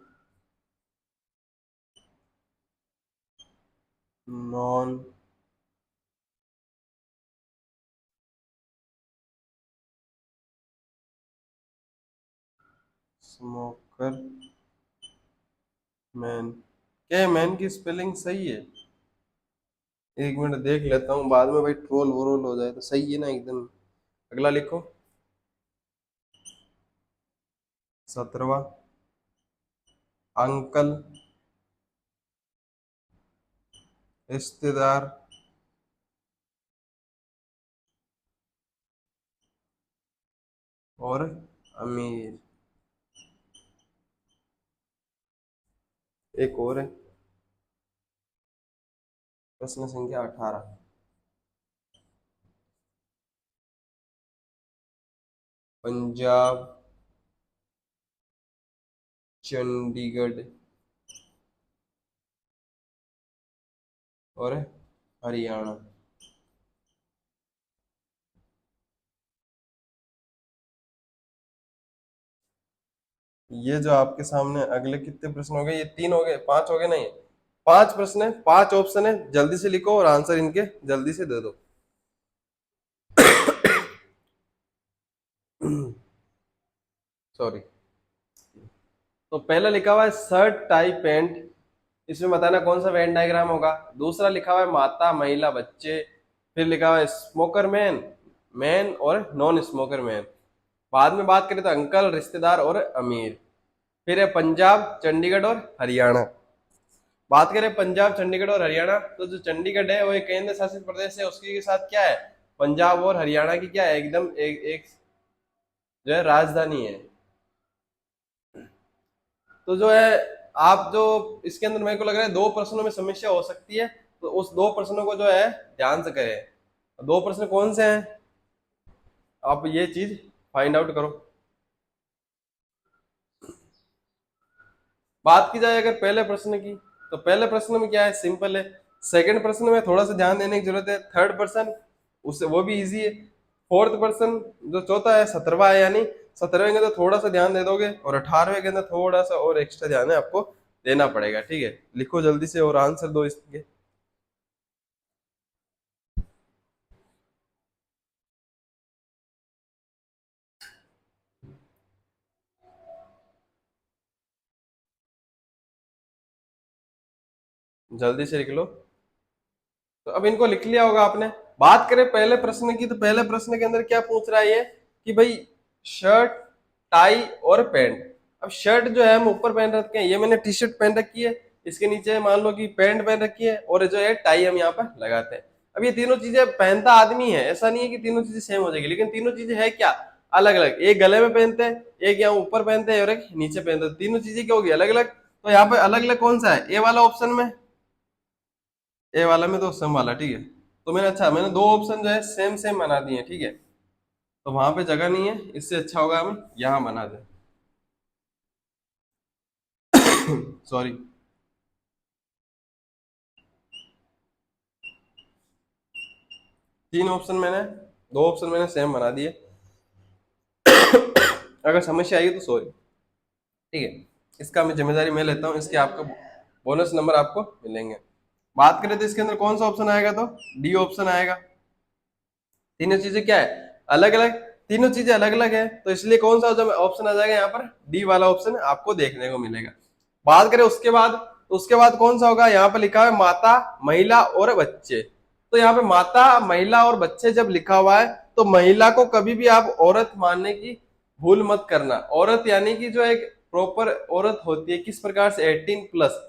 non smoker man. क्या मैन की स्पेलिंग सही है? एक मिनट देख लेता हूँ, बाद में भाई ट्रोल वोल हो जाए तो। सही है ना एकदम? अगला लिखो 17वां। अंकल, रिश्तेदार, और अमीर। एक और है, प्रश्न संख्या 18। पंजाब, चंडीगढ़ और हरियाणा। ये जो आपके सामने अगले कितने प्रश्न हो गए? ये 3 हो गए, 5 हो गए, नहीं 5 प्रश्न है, 5 ऑप्शन है। जल्दी से लिखो और आंसर इनके जल्दी से दे दो। सॉरी। तो पहला लिखा हुआ है शर्ट टाई पैंट, इसमें बताना कौन सा वेन डायग्राम होगा। दूसरा लिखा हुआ है माता, महिला, बच्चे। फिर लिखा हुआ है स्मोकर मैन, मैन और नॉन स्मोकर मैन। बाद में बात करें तो अंकल, रिश्तेदार और अमीर। फिर है पंजाब, चंडीगढ़ और हरियाणा। बात करें पंजाब, चंडीगढ़ और हरियाणा, तो जो चंडीगढ़ है वो एक केंद्र शासित प्रदेश है, उसके के साथ क्या है, पंजाब और हरियाणा की क्या है, एकदम एक जो है राजधानी है। तो जो है आप जो इसके अंदर मेरे को लग रहा है 2 प्रश्नों में समस्या हो सकती है, तो उस 2 प्रश्नों को जो है ध्यान से करें। 2 प्रश्न कौन से हैं, आप ये चीज फाइंड आउट करो। बात की जाए अगर पहले प्रश्न की, तो पहले प्रश्न में क्या है, सिंपल है। सेकंड प्रश्न में थोड़ा सा ध्यान देने की जरूरत है। थर्ड पर्सन उससे वो भी इजी है। फोर्थ पर्सन जो चौथा है 17वां है, यानी 17वें के अंदर थोड़ा सा ध्यान दे दोगे, और 18वें के अंदर थोड़ा सा और एक्स्ट्रा ध्यान है आपको देना पड़ेगा। ठीक है, लिखो जल्दी से और आंसर दो इसके। जल्दी से लिख लो। तो अब इनको लिख लिया होगा आपने। बात करें पहले प्रश्न की, तो पहले प्रश्न के अंदर क्या पूछ रहा है ये कि भाई शर्ट, टाई और पैंट। अब शर्ट जो है हम ऊपर पहन रखे हैं, ये मैंने टी शर्ट पहन रखी है, इसके नीचे मान लो कि पैंट पहन रखी है, और जो है टाई हम यहाँ पर लगाते हैं। अब ये तीनों चीजें पहनता आदमी है, ऐसा नहीं है कि तीनों चीजें सेम हो जाएगी, लेकिन तीनों चीजें है क्या, अलग अलग। एक गले में पहनते हैं, एक यहाँ ऊपर पहनते हैं और एक नीचे पहनते हैं। तीनों चीजें क्या होगी, अलग अलग। तो यहाँ पे अलग अलग कौन सा है, ए वाला ऑप्शन में। ए वाला में तो सम वाला, ठीक है। तो मैंने अच्छा मैंने 2 ऑप्शन जो है सेम सेम बना दिए, ठीक है। तो वहां पे जगह नहीं है, इससे अच्छा होगा हम यहाँ बना दें। सॉरी। 3 ऑप्शन मैंने, 2 ऑप्शन मैंने सेम बना दिए। अगर समस्या आई तो सॉरी, ठीक है। इसका मैं जिम्मेदारी मैं लेता हूँ, इसके आपको बोनस नंबर आपको मिलेंगे। बात करें तो इसके अंदर कौन सा ऑप्शन आएगा, तो डी ऑप्शन आएगा। तीनों चीजें क्या है, अलग अलग। तीनों चीजें अलग अलग है, तो इसलिए कौन सा जब ऑप्शन आ जाएगा यहाँ पर, डी वाला ऑप्शन आपको देखने को मिलेगा। बात करें उसके बाद, तो उसके बाद कौन सा होगा, यहाँ पर लिखा है माता, महिला और बच्चे। तो यहाँ पे माता, महिला और बच्चे जब लिखा हुआ है, तो महिला को कभी भी आप औरत मानने की भूल मत करना। औरत यानी कि जो एक प्रॉपर औरत होती है, किस प्रकार से, 18+।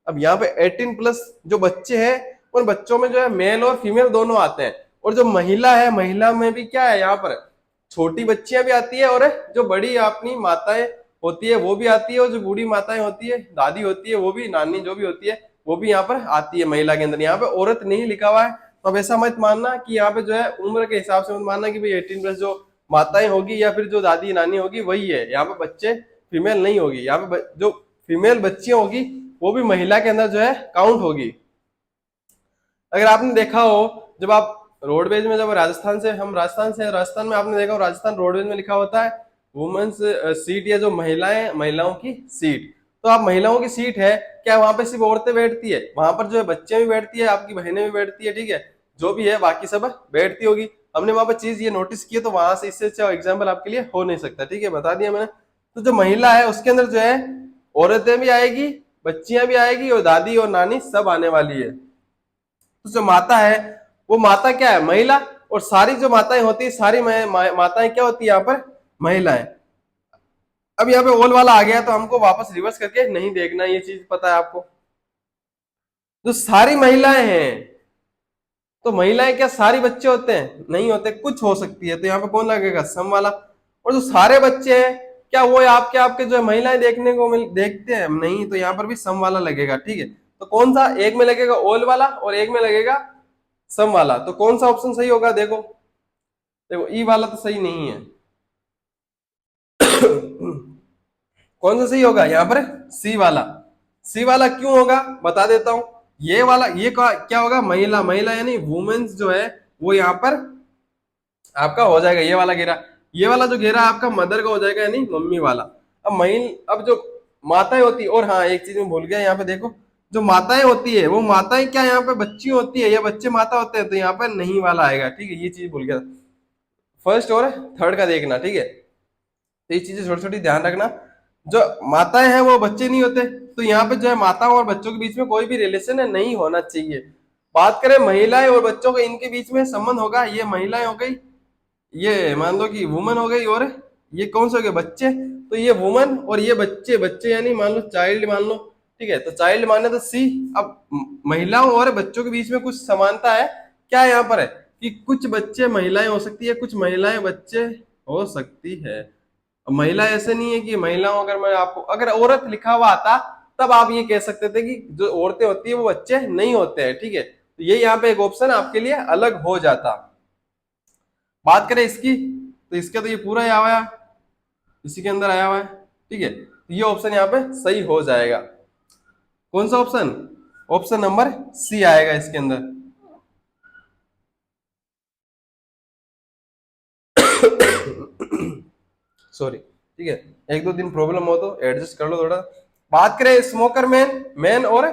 अब यहाँ पे 18+ जो बच्चे हैं, उन बच्चों में जो है मेल और फीमेल दोनों आते हैं। और जो महिला है, महिला में भी क्या है, यहाँ पर छोटी बच्चियां भी आती है, और जो बड़ी अपनी माताएं होती है वो भी आती है, और जो बूढ़ी माताएं होती है, दादी होती है, वो भी, नानी जो भी होती है वो भी यहाँ पर आती है महिला के अंदर। यहाँ पे औरत नहीं लिखा हुआ है, तो अब ऐसा मत मानना कि यहाँ पे जो है उम्र के हिसाब से मत मानना कि भाई 18 प्लस जो माताएं होगी या फिर जो दादी नानी होगी वही है। यहाँ पे बच्चे फीमेल नहीं होगी, यहाँ पे जो फीमेल बच्चियां होगी वो भी महिला के अंदर जो है काउंट होगी। अगर आपने देखा हो, जब आप रोडवेज में, जब राजस्थान से, राजस्थान में आपने देखा हो, राजस्थान रोडवेज में लिखा होता है वुमेन्स सीट, या जो महिलाएं, महिलाओं की सीट। तो आप महिलाओं की सीट है, क्या वहां पे सिर्फ औरतें बैठती है? वहां पर जो है बच्चे भी बैठती है, आपकी बहनें भी बैठती है, ठीक है, जो भी है बाकी सब बैठती होगी। हमने वहां पर चीज ये नोटिस की है, तो वहां से इससे अच्छा एग्जाम्पल आपके लिए हो नहीं सकता, ठीक है, बता दिया मैंने। तो जो महिला है उसके अंदर जो है औरतें भी आएगी, बच्चियां भी आएगी, और दादी और नानी सब आने वाली है। तो जो माता है वो माता क्या है? महिला। और सारी जो माताएं होती है, सारी माताएं क्या होती है यहाँ पर? महिलाएं। अब यहाँ पे ओल वाला आ गया, तो हमको वापस रिवर्स करके नहीं देखना, ये चीज पता है आपको। जो सारी महिलाएं हैं, तो महिलाएं क्या सारी बच्चे होते हैं? नहीं होते, कुछ हो सकती है, तो यहाँ पे कौन लगेगा? सम वाला। और जो सारे बच्चे हैं, क्या वो आपके आपके जो है महिलाएं देखने को देखते हैं? नहीं, तो यहाँ पर भी सम वाला लगेगा, ठीक है। तो कौन सा एक में लगेगा? ओल वाला, और एक में लगेगा सम वाला। तो कौन सा ऑप्शन सही होगा? देखो देखो, ई वाला तो सही नहीं है। कौन सा सही होगा यहाँ पर? सी वाला। सी वाला क्यों होगा बता देता हूं। ये वाला, ये क्या होगा? महिला, महिला यानी वुमेन्स जो है वो यहाँ पर आपका हो जाएगा ये वाला घेरा। ये वाला जो घेरा आपका मदर का हो जाएगा, यानी मम्मी वाला। अब जो माताएं होती है, और हाँ एक चीज मैं भूल गया, यहाँ पे देखो, जो माताएं होती है वो माताएं क्या यहाँ पे बच्ची होती है या बच्चे माता होते हैं? तो यहाँ पर नहीं वाला आएगा, ठीक है, ये चीज भूल गया। फर्स्ट और थर्ड का देखना, ठीक है। तो ये चीजें छोटी छोटी ध्यान रखना। जो माताएं हैं वो बच्चे नहीं होते, तो यहाँ पे जो है माताओं और बच्चों के बीच में कोई भी रिलेशन है नहीं होना चाहिए। बात करें महिलाएं और बच्चों के, इनके बीच में संबंध होगा, ये महिलाएं हो गई, ये मान लो कि वुमन हो गई, और ये कौन से हो गए? बच्चे। तो ये वुमन और ये बच्चे, बच्चे यानी मान लो चाइल्ड मान लो, ठीक है, तो चाइल्ड माने तो सी। अब महिलाओं और बच्चों के बीच में कुछ समानता है, क्या यहाँ पर है कि कुछ बच्चे महिलाएं हो सकती है, कुछ महिलाएं बच्चे हो सकती है। अब महिला ऐसे नहीं है कि महिलाओं, अगर मैं आपको अगर औरत लिखा हुआ आता तब आप ये कह सकते थे कि जो औरतें होती है वो बच्चे नहीं होते हैं, ठीक है, तो ये यहाँ पे एक ऑप्शन आपके लिए अलग हो जाता। बात करें इसकी, तो इसका तो ये पूरा ही आया हुआ है, इसी के अंदर आया हुआ है, ठीक है, तो ये ऑप्शन यहाँ पे सही हो जाएगा। कौन सा ऑप्शन? ऑप्शन नंबर सी आएगा इसके अंदर। सॉरी, ठीक है, एक दो दिन प्रॉब्लम हो तो एडजस्ट कर लो थोड़ा। बात करें स्मोकर मैन, मैन और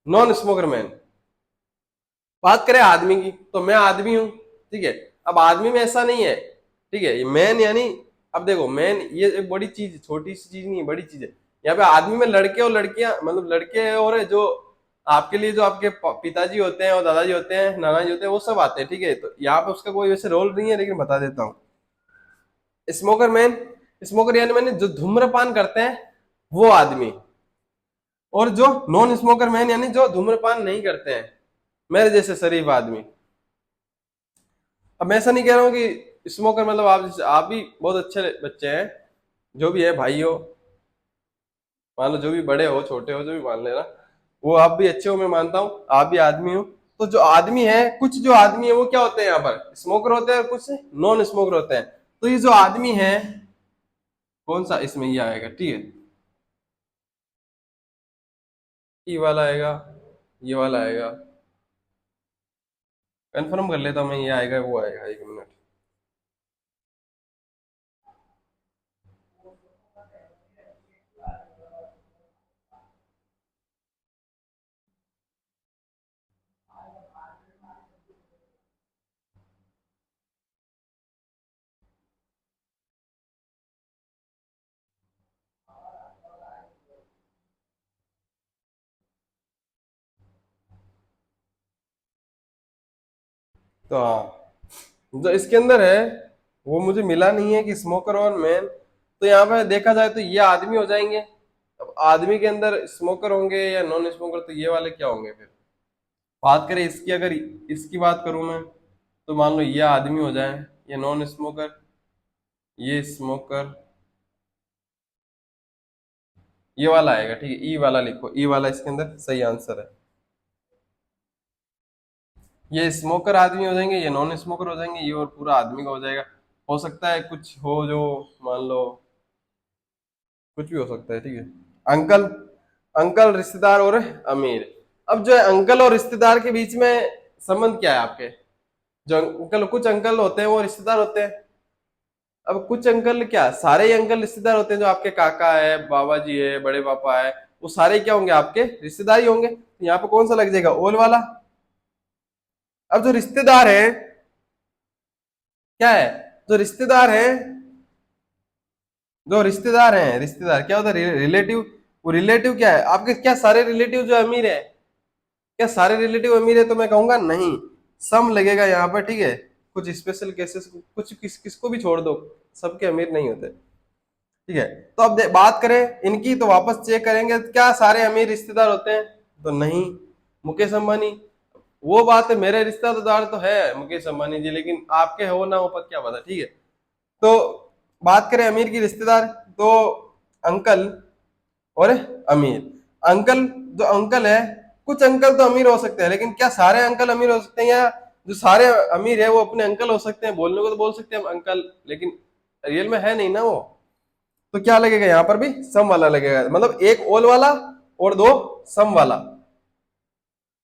नॉन स्मोकर मैन। बात करें आदमी की, तो मैं आदमी हूं, ठीक है। अब आदमी में ऐसा नहीं है, ठीक है, ये मैन यानी, अब देखो मैन ये एक बड़ी चीज, छोटी सी चीज नहीं है, बड़ी चीज है। यहाँ पे आदमी में लड़के और लड़कियां, मतलब लड़के और जो आपके लिए जो आपके पिताजी होते हैं और दादाजी होते हैं, नाना जी होते हैं, वो सब आते हैं, ठीक है। तो यहाँ पे उसका कोई वैसे रोल नहीं है, लेकिन बता देता हूँ। स्मोकर मैन, स्मोकर यानी मैंने जो धूम्रपान करते हैं वो आदमी, और जो नॉन स्मोकर मैन यानी जो धूम्रपान नहीं करते हैं, मेरे जैसे शरीफ आदमी। अब मैं ऐसा नहीं कह रहा हूँ कि स्मोकर मतलब आप भी बहुत अच्छे बच्चे हैं, जो भी है भाई हो, मान लो जो भी बड़े हो छोटे हो जो भी मान लेना, वो आप भी अच्छे हो, मैं मानता हूँ आप भी आदमी हो। तो जो आदमी है, कुछ जो आदमी है वो क्या होते हैं? यहाँ पर स्मोकर होते हैं और कुछ नॉन स्मोकर होते हैं। तो ये जो आदमी है, कौन सा इसमें ये आएगा? ठीक है, ये वाला आएगा, ये वाला आएगा, कंफर्म कर लेता हूँ मैं, ये आएगा वो आएगा, एक मिनट। तो हाँ, जो इसके अंदर है वो मुझे मिला नहीं है कि स्मोकर और मैन। तो यहाँ पे देखा जाए तो ये आदमी हो जाएंगे। अब आदमी के अंदर स्मोकर होंगे या नॉन स्मोकर, तो ये वाले क्या होंगे फिर? बात करें इसकी, अगर इसकी बात करूं मैं, तो मान लो ये आदमी हो जाए, ये नॉन स्मोकर, ये स्मोकर, ये वाला आएगा, ठीक है, ई वाला लिखो, ई वाला इसके अंदर सही आंसर है। ये स्मोकर आदमी हो जाएंगे, ये नॉन स्मोकर हो जाएंगे, ये और पूरा आदमी का हो जाएगा। हो सकता है कुछ हो जो, मान लो कुछ भी हो सकता है, ठीक है। अंकल, अंकल रिश्तेदार और अमीर। अब जो है अंकल और रिश्तेदार के बीच में संबंध क्या है आपके? जो अंकल, कुछ अंकल होते हैं वो रिश्तेदार होते हैं। अब कुछ अंकल क्या, सारे ही अंकल रिश्तेदार होते हैं, जो आपके काका है, बाबा जी है, बड़े पापा है, वो सारे क्या होंगे, आपके रिश्तेदार ही होंगे। तो यहाँ पे कौन सा लग जाएगा, ओल वाला। अब जो रिश्तेदार है, क्या है, जो रिश्तेदार है, जो रिश्तेदार हैं, रिश्तेदार क्या होता है, रिलेटिव। वो रिलेटिव क्या है आपके, क्या सारे रिलेटिव जो अमीर है, क्या सारे रिलेटिव अमीर है? तो मैं कहूंगा नहीं, सम लगेगा यहाँ पर, ठीक है। कुछ स्पेशल केसेस, कुछ किसको भी छोड़ दो, सबके अमीर नहीं होते, ठीक है। तो अब बात करें इनकी, तो वापस चेक करेंगे क्या सारे अमीर रिश्तेदार होते हैं, तो नहीं। मुकेश अंबानी, वो बात है, मेरे रिश्तेदार तो है मुकेश अंबानी जी, लेकिन आपके हो ना हो पता क्या पता, ठीक है। तो बात करें अमीर की रिश्तेदार, तो अंकल और अमीर। अंकल, जो अंकल है, कुछ अंकल तो अमीर हो सकते हैं, लेकिन क्या सारे अंकल अमीर हो सकते हैं? या जो सारे अमीर है वो अपने अंकल हो सकते हैं? बोलने को तो बोल सकते हैं हम अंकल, लेकिन रियल में है नहीं ना वो। तो क्या लगेगा यहाँ पर भी, सम वाला लगेगा, मतलब एक ओल वाला और दो सम वाला।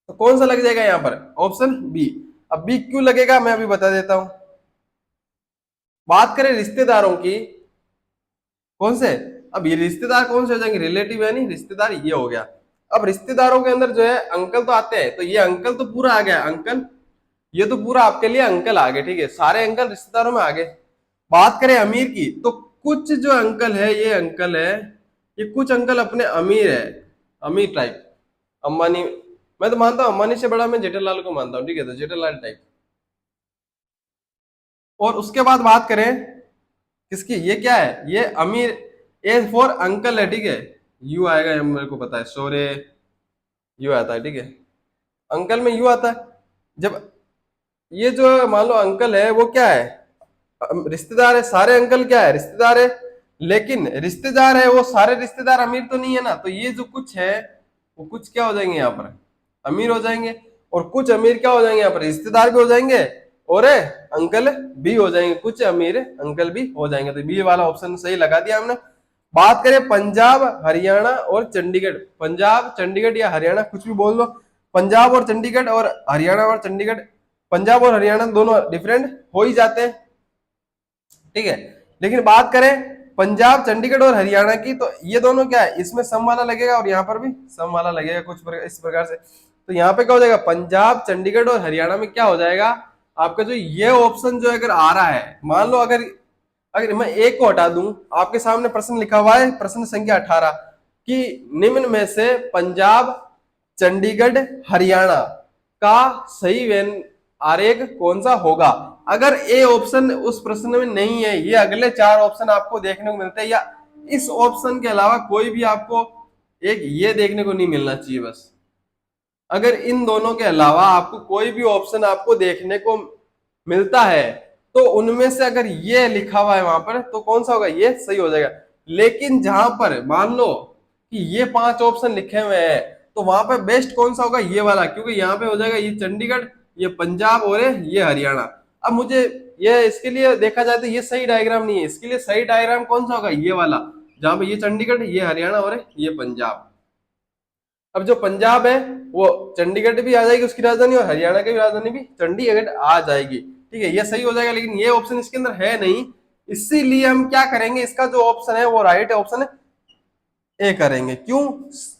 तो कौन सा लग जाएगा यहाँ पर, ऑप्शन बी। अब बी क्यों लगेगा मैं अभी बता देता हूं। बात करें रिश्तेदारों की, कौन से, अब ये रिश्तेदार कौन से हो जाएंगे, रिलेटिव है नहीं, रिश्तेदार ये हो गया। अब रिश्तेदारों के अंदर जो है अंकल तो आते हैं, तो ये अंकल तो पूरा आ गया अंकल, ये तो पूरा आपके लिए अंकल आ गए, ठीक है, सारे अंकल रिश्तेदारों में आ गए। बात करें अमीर की, तो कुछ जो अंकल है, ये अंकल है, ये कुछ अंकल अपने अमीर है, अमीर टाइप, अंबानी। मैं तो मानता हूं अंबानी से बड़ा मैं जेठालाल को मानता हूँ, ठीक है, तो जेठालाल टाइप। और उसके बाद बात करें किसकी, ये क्या है, ये अमीर, ए फॉर अंकल है, ठीक है, यू आएगा, ये मेरे को पता है, शोरे, यू आता है, ठीक है, अंकल में यू आता है। जब ये जो मान लो अंकल है, वो क्या है, रिश्तेदार है, सारे अंकल क्या है, रिश्तेदार है, लेकिन रिश्तेदार है वो सारे रिश्तेदार अमीर तो नहीं है ना, तो ये जो कुछ है वो कुछ क्या हो जाएंगे यहाँ पर, अमीर हो जाएंगे। और कुछ अमीर क्या हो जाएंगे यहाँ पर, रिश्तेदार भी हो जाएंगे, और अंकल भी हो जाएंगे, कुछ अमीर अंकल भी हो जाएंगे। तो बी वाला ऑप्शन सही लगा दिया हमने। बात करें पंजाब, हरियाणा और चंडीगढ़, पंजाब चंडीगढ़ या हरियाणा कुछ भी बोल दो, पंजाब और चंडीगढ़ और हरियाणा और चंडीगढ़, पंजाब और हरियाणा दोनों डिफरेंट हो ही जाते हैं, ठीक है। लेकिन बात करें पंजाब चंडीगढ़ और हरियाणा की, तो ये दोनों क्या है, इसमें सम वाला लगेगा और यहाँ पर भी सम वाला लगेगा, इस प्रकार से। तो यहाँ पे क्या हो जाएगा, पंजाब चंडीगढ़ और हरियाणा में क्या हो जाएगा आपका, जो ये ऑप्शन जो अगर आ रहा है, मान लो अगर अगर मैं एक को हटा दूं, आपके सामने प्रश्न लिखा हुआ है, प्रश्न संख्या 18, कि निम्न में से पंजाब चंडीगढ़ हरियाणा का सही व्यन आरेख कौन सा होगा। अगर ए ऑप्शन उस प्रश्न में नहीं है, ये अगले चार ऑप्शन आपको देखने को मिलते हैं, या इस ऑप्शन के अलावा कोई भी आपको एक ये देखने को नहीं मिलना चाहिए बस। अगर इन दोनों के अलावा आपको कोई भी ऑप्शन आपको देखने को मिलता है, तो उनमें से अगर ये लिखा हुआ है वहां पर, तो कौन सा होगा, ये सही हो जाएगा। लेकिन जहां पर मान लो कि ये पांच ऑप्शन लिखे हुए हैं, तो वहां पर बेस्ट कौन सा होगा, ये वाला, क्योंकि यहाँ पे हो जाएगा ये चंडीगढ़, ये पंजाब और ये हरियाणा। अब मुझे ये इसके लिए देखा जाए तो ये सही डायग्राम नहीं है, इसके लिए सही डायग्राम कौन सा होगा, ये वाला, जहां पे ये चंडीगढ़, ये हरियाणा और ये पंजाब। अब जो पंजाब है वो चंडीगढ़ भी आ जाएगी उसकी राजधानी, और हरियाणा की भी राजधानी भी चंडीगढ़ आ जाएगी, ठीक है, ये सही हो जाएगा। लेकिन ये ऑप्शन इसके अंदर है नहीं, इसीलिए हम क्या करेंगे, इसका जो ऑप्शन है वो राइट ऑप्शन है, ए करेंगे। क्यों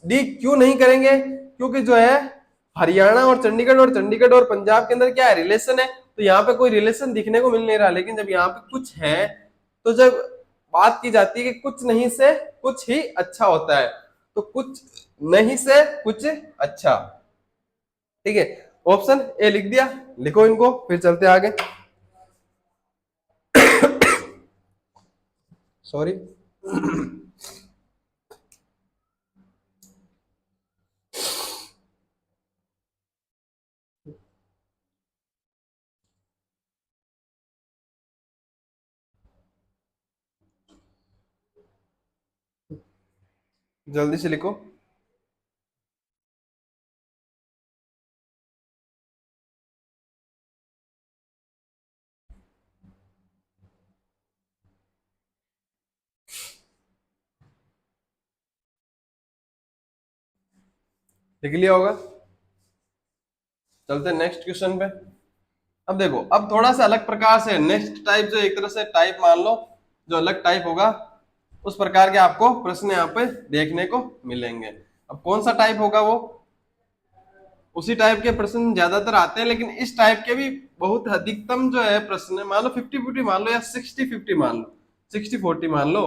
डी क्यों नहीं करेंगे, क्योंकि जो है हरियाणा और चंडीगढ़ और पंजाब के अंदर क्या है, रिलेशन है, तो यहाँ पे कोई रिलेशन दिखने को मिल नहीं रहा। लेकिन जब यहाँ पे कुछ है, तो जब बात की जाती है कि कुछ नहीं से कुछ ही अच्छा होता है, तो कुछ नहीं से कुछ अच्छा, ठीक है, ऑप्शन ए लिख दिया, लिखो इनको, फिर चलते आगे। सॉरी। जल्दी से लिखो। लिख लिया होगा। चलते नेक्स्ट क्वेश्चन पे। अब देखो, अब थोड़ा सा अलग प्रकार से नेक्स्ट टाइप, जो एक तरह से टाइप मान लो, जो अलग टाइप होगा, उस प्रकार के आपको प्रश्न यहाँ पे देखने को मिलेंगे। अब कौन सा टाइप होगा वो, उसी टाइप के प्रश्न ज्यादातर आते हैं, लेकिन इस टाइप के भी बहुत अधिकतम जो है प्रश्न, मान लो 50-50 मान लो, या 60-50 मान लो, 60-40 मान लो,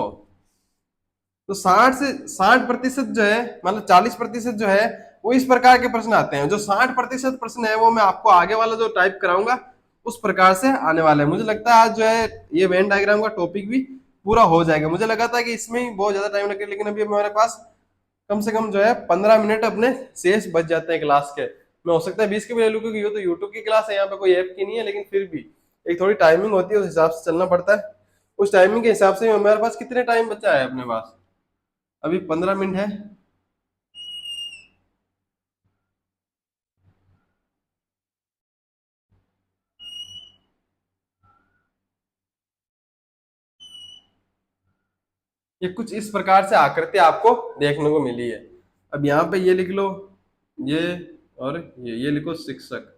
तो 60 से 60% जो है, मतलब 40% जो है, वो इस प्रकार के प्रश्न आते हैं। जो 60% प्रश्न है वो मैं आपको आगे वाला जो टाइप कराऊंगा उस प्रकार से आने वाले हैं। मुझे लगता है आज जो है ये वेन डायग्राम का टॉपिक भी पूरा हो जाएगा। मुझे लगा था कि इसमें ही बहुत ज्यादा टाइम लगेगा, लेकिन अभी हमारे पास कम से कम जो है 15 मिनट अपने शेष बच जाते हैं क्लास के। मैं हो सकता है 20 के भी ले लूँ, क्योंकि ये तो यूट्यूब की क्लास है, यहाँ पे कोई ऐप की नहीं है, लेकिन फिर भी एक थोड़ी टाइमिंग होती है, उस हिसाब से चलना पड़ता है। उस टाइमिंग के हिसाब से हमारे पास कितने टाइम बचा है अपने पास, अभी 15 मिनट है। ये कुछ इस प्रकार से आकृति आपको देखने को मिली है। अब यहाँ पे ये लिख लो, ये, और ये लिखो शिक्षक,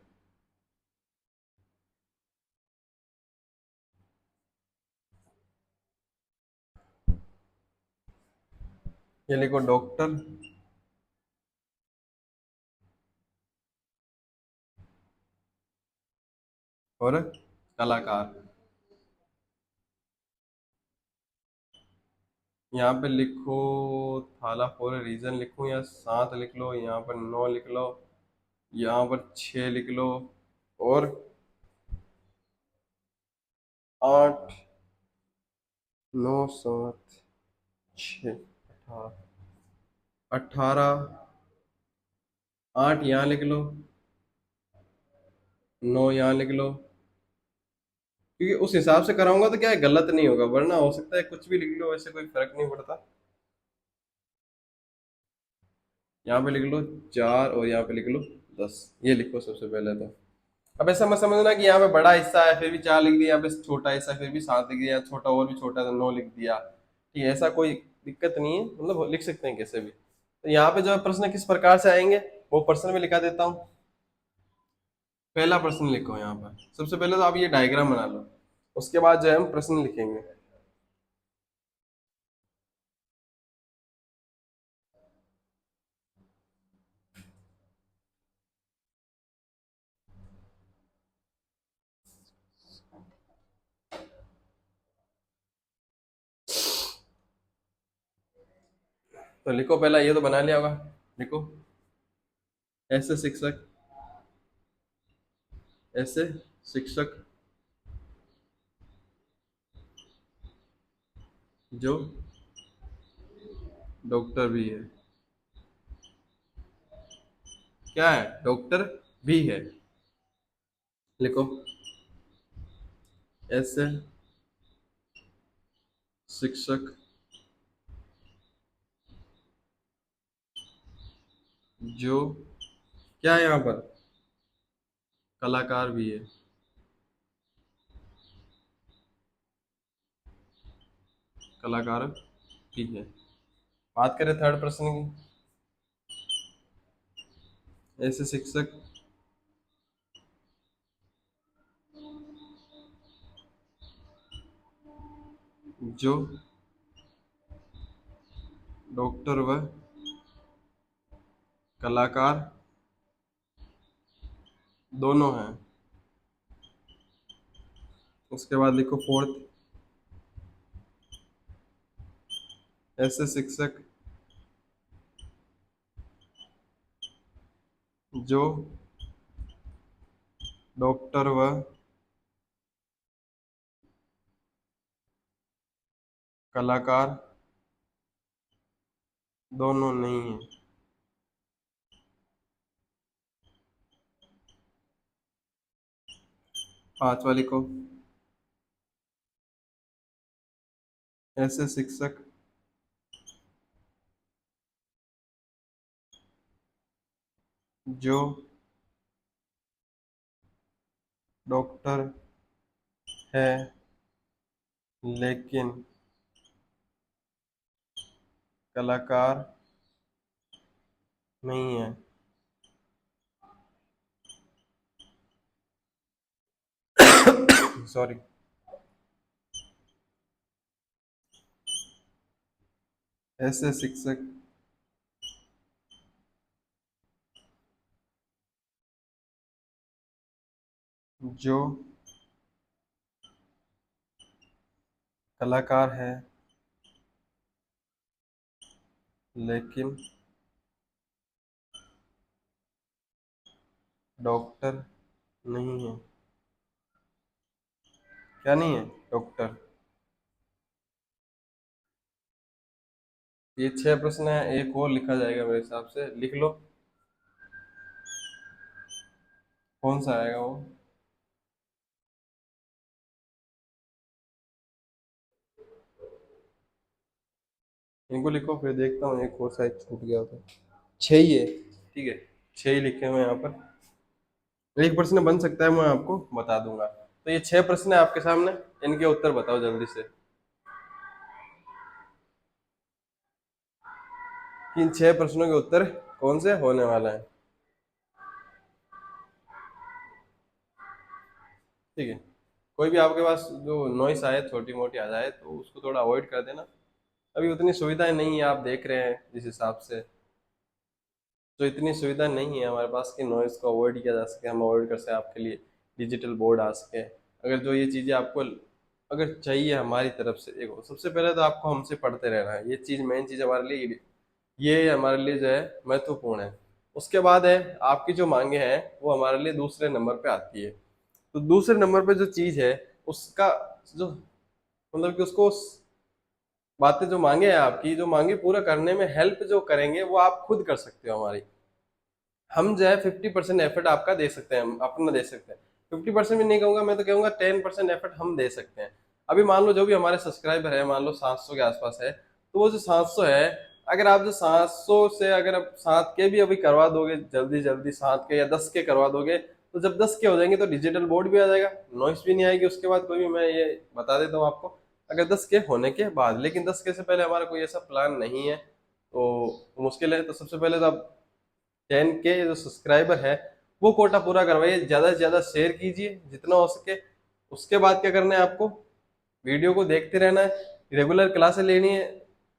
ये लिखो डॉक्टर, और कलाकार। यहाँ पे लिखो थाला फॉर रीजन लिखो, या 7 लिख लो, यहाँ पर 9 लिख लो, यहाँ पर 6 लिख लो, और 8, 9, 7, 6, 18, 8 यहाँ लिख लो, 9 यहाँ लिख लो, क्योंकि उस हिसाब से कराऊंगा तो क्या है, गलत नहीं होगा, वरना हो सकता है कुछ भी लिख लो, वैसे कोई फर्क नहीं पड़ता। यहाँ पे लिख लो 4, और यहाँ पे लिख लो 10, ये लिखो सबसे पहले तो। अब ऐसा मत समझना कि यहाँ पे बड़ा हिस्सा है फिर भी 4 लिख दिया, यहाँ पे छोटा हिस्सा है फिर भी 7 लिख दिया, छोटा और भी छोटा है तो 9 लिख दिया। ठीक है, ऐसा कोई दिक्कत नहीं है, मतलब लिख सकते हैं कैसे भी। तो यहाँ पे जो है प्रश्न किस प्रकार से आएंगे वो प्रश्न में लिखा देता हूँ। पहला प्रश्न लिखो यहाँ पर, सबसे पहले तो आप ये डायग्राम बना लो, उसके बाद जो है हम प्रश्न लिखेंगे। तो लिखो, पहला ये तो बना लिया होगा, लिखो ऐसे शिक्षक, ऐसे शिक्षक जो डॉक्टर भी है। क्या है, डॉक्टर भी है। लिखो ऐसे शिक्षक जो, क्या है यहाँ पर, कलाकार भी है। कलाकार भी है। बात करें थर्ड प्रश्न की, ऐसे शिक्षक जो डॉक्टर व कलाकार दोनों हैं। उसके बाद लिखो फोर्थ, ऐसे शिक्षक जो डॉक्टर व कलाकार दोनों नहीं हैं। पांचवा लिखो, ऐसे शिक्षक जो डॉक्टर है लेकिन कलाकार नहीं है। सॉरी। ऐसे शिक्षक जो कलाकार है लेकिन डॉक्टर नहीं है। क्या नहीं है? डॉक्टर। ये 6 प्रश्न है, एक और लिखा जाएगा मेरे हिसाब से, लिख लो। कौन सा आएगा वो? इनको लिखो, फिर देखता हूँ एक और शायद छूट गया तो। 6 ही है, ठीक है। 6 ही लिखे हुए हैं यहाँ पर। एक प्रश्न बन सकता है, मैं आपको बता दूंगा। तो ये 6 प्रश्न है आपके सामने, इनके उत्तर बताओ जल्दी से कि इन 6 प्रश्नों के उत्तर कौन से होने वाला है। ठीक है। कोई भी आपके पास जो नॉइस आए, छोटी मोटी आ जाए, तो उसको थोड़ा अवॉइड कर देना। अभी उतनी सुविधाएं नहीं है, आप देख रहे हैं जिस हिसाब से। तो इतनी सुविधा नहीं है हमारे पास कि नॉइस को अवॉइड किया जा सके, हम अवॉइड कर सके, आपके लिए डिजिटल बोर्ड आ सके। अगर जो ये चीज़ें आपको अगर चाहिए हमारी तरफ से, देखो सबसे पहले तो आपको हमसे पढ़ते रहना है, ये चीज़ मेन चीज़ हमारे लिए, ये हमारे लिए जो है महत्वपूर्ण है। उसके बाद है आपकी जो मांगे हैं, वो हमारे लिए दूसरे नंबर पे आती है। तो दूसरे नंबर पे जो चीज़ है, उसका जो मतलब कि उसको बातें जो मांगे हैं आपकी, जो मांगे पूरा करने में हेल्प जो करेंगे, वो आप खुद कर सकते हो हमारी। हम जो है 50% एफर्ट आपका दे सकते हैं, हम अपना दे सकते हैं। 50% भी नहीं कहूंगा, मैं तो कहूंगा 10% एफर्ट हम दे सकते हैं। अभी मान लो जो भी हमारे सब्सक्राइबर है, मान लो 700 के आसपास है, तो वो जो 700 है, अगर आप जो 700 से अगर आप 7 के भी अभी करवा दोगे, जल्दी जल्दी 7 के या 10 के करवा दोगे, तो जब 10 के हो जाएंगे तो डिजिटल बोर्ड भी आ जाएगा, नॉइस भी नहीं आएगी उसके बाद कोई भी। मैं ये बता देता हूँ आपको, अगर 10 के होने के बाद, लेकिन 10 के से पहले हमारा कोई ऐसा प्लान नहीं है, तो मुश्किल है। तो सबसे पहले तो आप 10 के जो सब्सक्राइबर है, वो कोटा पूरा करवाइए, ज्यादा से ज्यादा शेयर कीजिए जितना हो सके। उसके बाद क्या करना है आपको, वीडियो को देखते रहना है, रेगुलर क्लासेस लेनी है।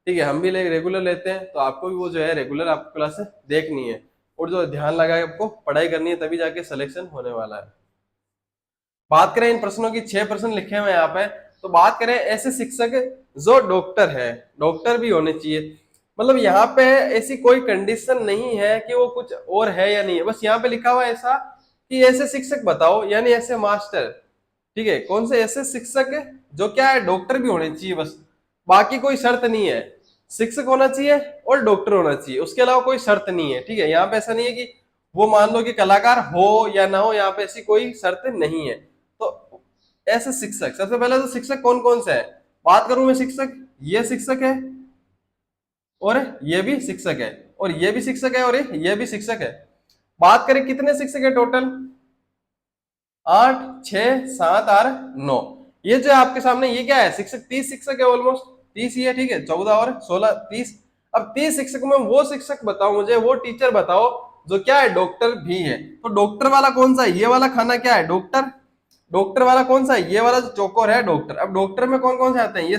ठीक है, हम भी रेगुलर लेते हैं, तो आपको भी वो जो है रेगुलर आपको क्लासेस देखनी है, और जो ध्यान लगा के आपको पढ़ाई करनी है, तभी जाके सिलेक्शन होने वाला है। बात करें इन प्रश्नों की, 6 प्रश्न लिखे हुए हैं यहाँ पे। तो बात करें ऐसे शिक्षक जो डॉक्टर है, डॉक्टर भी होने चाहिए। मतलब यहाँ पे ऐसी कोई कंडीशन नहीं है कि वो कुछ और है या नहीं है, बस यहाँ पे लिखा हुआ है ऐसा कि ऐसे शिक्षक बताओ, यानी ऐसे मास्टर। ठीक है, कौन से ऐसे शिक्षक जो क्या है, डॉक्टर भी होने चाहिए बस। बाकी कोई शर्त नहीं है, शिक्षक होना चाहिए और डॉक्टर होना चाहिए, उसके अलावा कोई शर्त नहीं है। ठीक है, यहाँ पे ऐसा नहीं है कि वो मान लो कि कलाकार हो या ना हो, यहाँ पे ऐसी कोई शर्त नहीं है। तो ऐसे शिक्षक, सबसे पहले तो शिक्षक कौन कौन से है बात करूं मैं। शिक्षक, ये शिक्षक है, और ये भी शिक्षक है, और ये भी शिक्षक है, और ये भी शिक्षक है। बात करें कितने शिक्षक है टोटल, 8, 6, 7 और 9। ये जो है आपके सामने, ये क्या है, शिक्षक 30 शिक्षक है, ऑलमोस्ट 30 ही है। ठीक है, 14 और 16, 30। अब 30 शिक्षक में वो शिक्षक बताओ मुझे, वो टीचर बताओ जो क्या है, डॉक्टर भी है। तो डॉक्टर वाला कौन सा है, ये वाला खाना क्या है, डॉक्टर। डॉक्टर वाला कौन सा है, ये वाला जो चौकोर है, डॉक्टर। अब डॉक्टर में कौन कौन से आते हैं, ये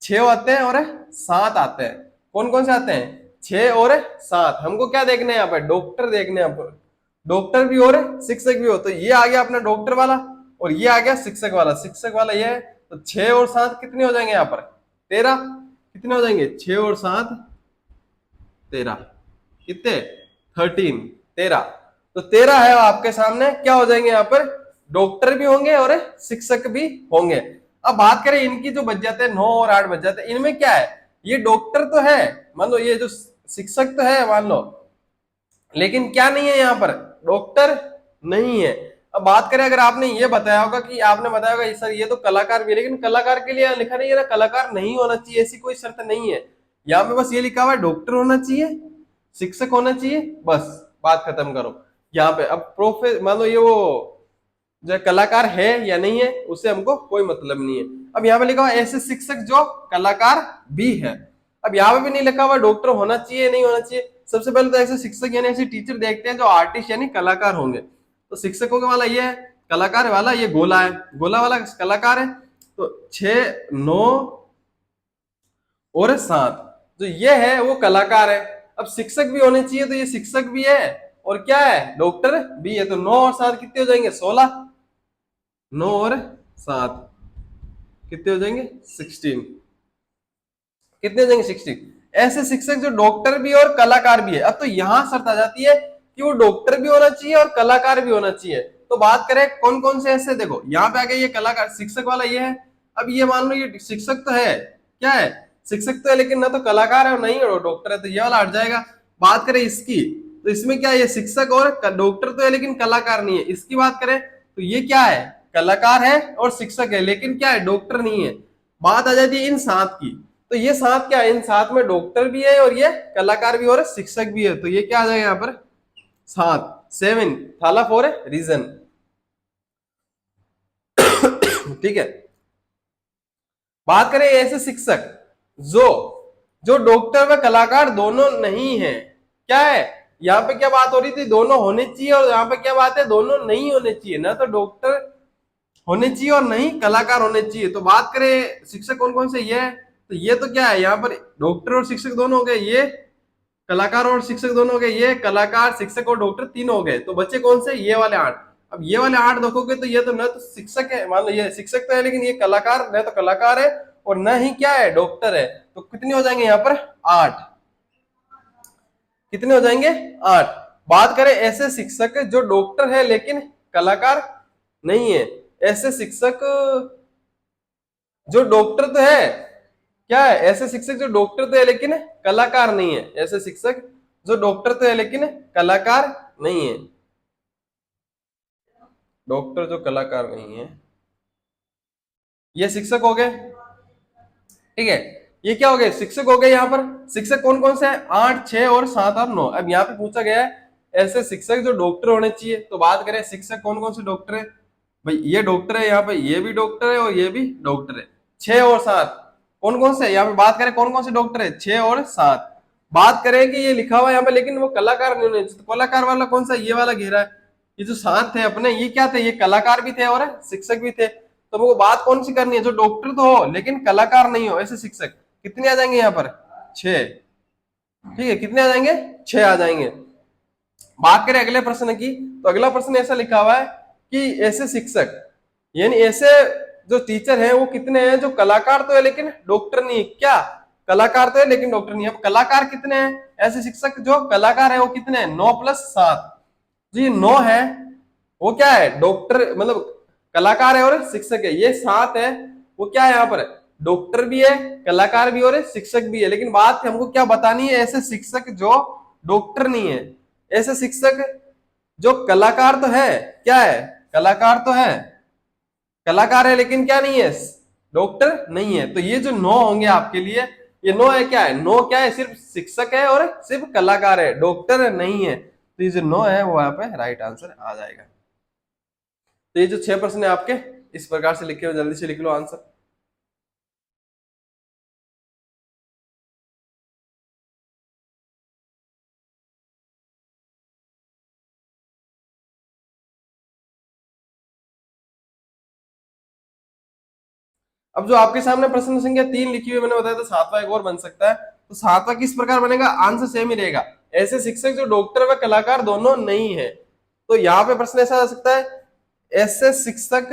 6 आते हैं और 7 आते हैं। कौन कौन से आते हैं, 6 और 7। हमको क्या देखना है यहाँ पर, डॉक्टर देखने हैं आपको, डॉक्टर भी और शिक्षक भी हो। तो ये आ गया अपना डॉक्टर वाला, और ये आ गया शिक्षक वाला। शिक्षक वाला ये है, तो 6 और 7 कितने हो जाएंगे यहाँ पर, 13। कितने हो जाएंगे, 6 और 7 13, कितने, 13, 13। तो 13 है आपके सामने, क्या हो जाएंगे यहाँ पर, डॉक्टर भी होंगे और शिक्षक भी होंगे। अब बात करें इनकी, जो बच जाते हैं 9 और 8 बच जाते हैं, इनमें क्या है, ये डॉक्टर तो है, मान लो ये जो शिक्षक तो है मान लो, लेकिन क्या नहीं है यहाँ पर, डॉक्टर नहीं है। अब बात करें, अगर आपने ये बताया होगा कि आपने बताया होगा सर ये तो कलाकार भी है, लेकिन कलाकार के लिए लिखा नहीं है ना, कलाकार नहीं होना चाहिए, ऐसी कोई शर्त नहीं है। यहाँ पे बस ये लिखा हुआ है, डॉक्टर होना चाहिए, शिक्षक होना चाहिए, बस। बात खत्म करो। यहाँ पे अब मान लो ये वो जो कलाकार है या नहीं है उससे हमको कोई मतलब नहीं है। अब यहाँ पे लिखा हुआ ऐसे शिक्षक जो कलाकार भी है। अब यहाँ पे भी नहीं लिखा हुआ डॉक्टर होना चाहिए नहीं होना चाहिए। सबसे पहले तो ऐसे शिक्षक यानी ऐसे टीचर देखते हैं जो आर्टिस्ट यानी कलाकार होंगे। तो शिक्षकों के वाला ये है, कलाकार वाला ये गोला है, गोला वाला कलाकार है। तो 6 9 और 7 जो ये है वो कलाकार है। अब शिक्षक भी होने चाहिए तो ये शिक्षक भी है और क्या है डॉक्टर भी है। तो 9 और 7 कितने हो जाएंगे 16। 9 और 7 कितने हो जाएंगे 16। कितने हो जाएंगे 16। ऐसे शिक्षक जो डॉक्टर भी और कलाकार भी है। अब तो यहां शर्त आ जाती है कि वो डॉक्टर भी होना चाहिए और कलाकार भी होना चाहिए। तो बात करें कौन कौन से ऐसे, देखो यहाँ पे आ गया ये कलाकार शिक्षक वाला ये है। अब ये मान लो ये शिक्षक तो है, क्या है शिक्षक तो है लेकिन ना तो कलाकार है और नहीं डॉक्टर है, तो ये वाला हट जाएगा। बात करें इसकी तो इसमें क्या है ये शिक्षक और डॉक्टर तो है लेकिन कलाकार नहीं है। इसकी बात करें तो ये क्या है कलाकार है और शिक्षक है लेकिन क्या है डॉक्टर नहीं है। बात आ जाती है इन 7 की। तो ये 7 क्या है इन 7 में डॉक्टर भी है और ये कलाकार भी और शिक्षक भी है। तो ये क्या आ जाएगा यहाँ पर 7 7 थाला फॉर रीजन। ठीक है। बात करें ऐसे शिक्षक जो जो डॉक्टर व कलाकार दोनों नहीं है। क्या है यहाँ पे क्या बात हो रही थी दोनों होने चाहिए और यहाँ पे क्या बात है दोनों नहीं होने चाहिए। ना तो डॉक्टर होने चाहिए और नहीं कलाकार होने चाहिए। तो बात करें शिक्षक कौन कौन से ये है तो ये तो क्या है यहाँ पर डॉक्टर और शिक्षक दोनों हो गए, ये कलाकार और शिक्षक दोनों हो गए, ये कलाकार शिक्षक और डॉक्टर तीन हो गए। तो बच्चे कौन से ये वाले 8। अब ये वाले 8 देखोगे तो ये तो न तो शिक्षक है, मान लो ये शिक्षक तो है लेकिन ये कलाकार न तो कलाकार है और न ही क्या है डॉक्टर है। तो कितने हो जाएंगे यहाँ पर 8। कितने हो जाएंगे 8। बात करें ऐसे शिक्षक जो डॉक्टर है लेकिन कलाकार नहीं है। ऐसे शिक्षक जो डॉक्टर तो है, क्या है ऐसे शिक्षक जो डॉक्टर तो है लेकिन कलाकार नहीं है। ऐसे शिक्षक जो डॉक्टर तो है लेकिन कलाकार नहीं है। डॉक्टर जो कलाकार नहीं है ये शिक्षक हो गए। ठीक है, ये क्या हो गए शिक्षक हो गए। यहाँ पर शिक्षक कौन कौन से हैं 8 6 और 7 और 9। अब यहाँ पे पूछा गया है ऐसे शिक्षक जो डॉक्टर होने चाहिए। तो बात करें शिक्षक कौन कौन से डॉक्टर है, भाई ये डॉक्टर है, यहाँ पे ये भी डॉक्टर है और ये भी डॉक्टर है। 6 और 7 कौन कौन से, यहाँ पे बात करें कौन कौन से डॉक्टर है 6 और 7। बात करें कि ये लिखा हुआ है यहाँ पे लेकिन वो कलाकार नहीं होने चाहिए। तो कलाकार वाला कौन सा ये वाला घेरा है। ये जो 7 थे अपने ये क्या थे ये कलाकार भी थे और शिक्षक भी थे। तो वो बात कौन सी करनी है जो डॉक्टर तो हो लेकिन कलाकार नहीं हो ऐसे शिक्षक। कितने आ जाएंगे यहाँ पर 6। ठीक है कितने आ जाएंगे 6 आ जाएंगे। बात करें अगले प्रश्न की तो अगला प्रश्न ऐसा लिखा हुआ है कि ऐसे शिक्षक यानी ऐसे जो टीचर है वो कितने हैं जो कलाकार तो है लेकिन डॉक्टर नहीं है। क्या कलाकार तो है लेकिन डॉक्टर नहीं है। अब कलाकार कितने हैं ऐसे शिक्षक जो कलाकार है वो कितने हैं 9 + 7। जी 9 है वो क्या है डॉक्टर मतलब कलाकार है और शिक्षक है। ये 7 है वो क्या है यहाँ पर डॉक्टर भी है कलाकार भी और शिक्षक भी है। लेकिन बात हमको क्या बतानी है ऐसे शिक्षक जो डॉक्टर नहीं है। ऐसे शिक्षक जो कलाकार तो है, क्या है कलाकार तो है, कलाकार है लेकिन क्या नहीं है डॉक्टर नहीं है। तो ये जो 9 होंगे आपके लिए ये 9 है, क्या है 9 क्या है सिर्फ शिक्षक है और सिर्फ कलाकार है डॉक्टर नहीं है। तो ये जो 9 है वो यहाँ पे राइट आंसर आ जाएगा। तो ये जो 6 प्रश्न है आपके इस प्रकार से लिखे हो, जल्दी से लिख लो आंसर। अब जो आपके सामने प्रश्न संख्या 3 लिखी हुई मैंने बताया था 7वां एक और बन सकता है। तो 7वां किस प्रकार बनेगा आंसर सेम ही रहेगा। ऐसे शिक्षक जो डॉक्टर व कलाकार दोनों नहीं है। तो यहाँ पे प्रश्न ऐसा आ सकता है ऐसे शिक्षक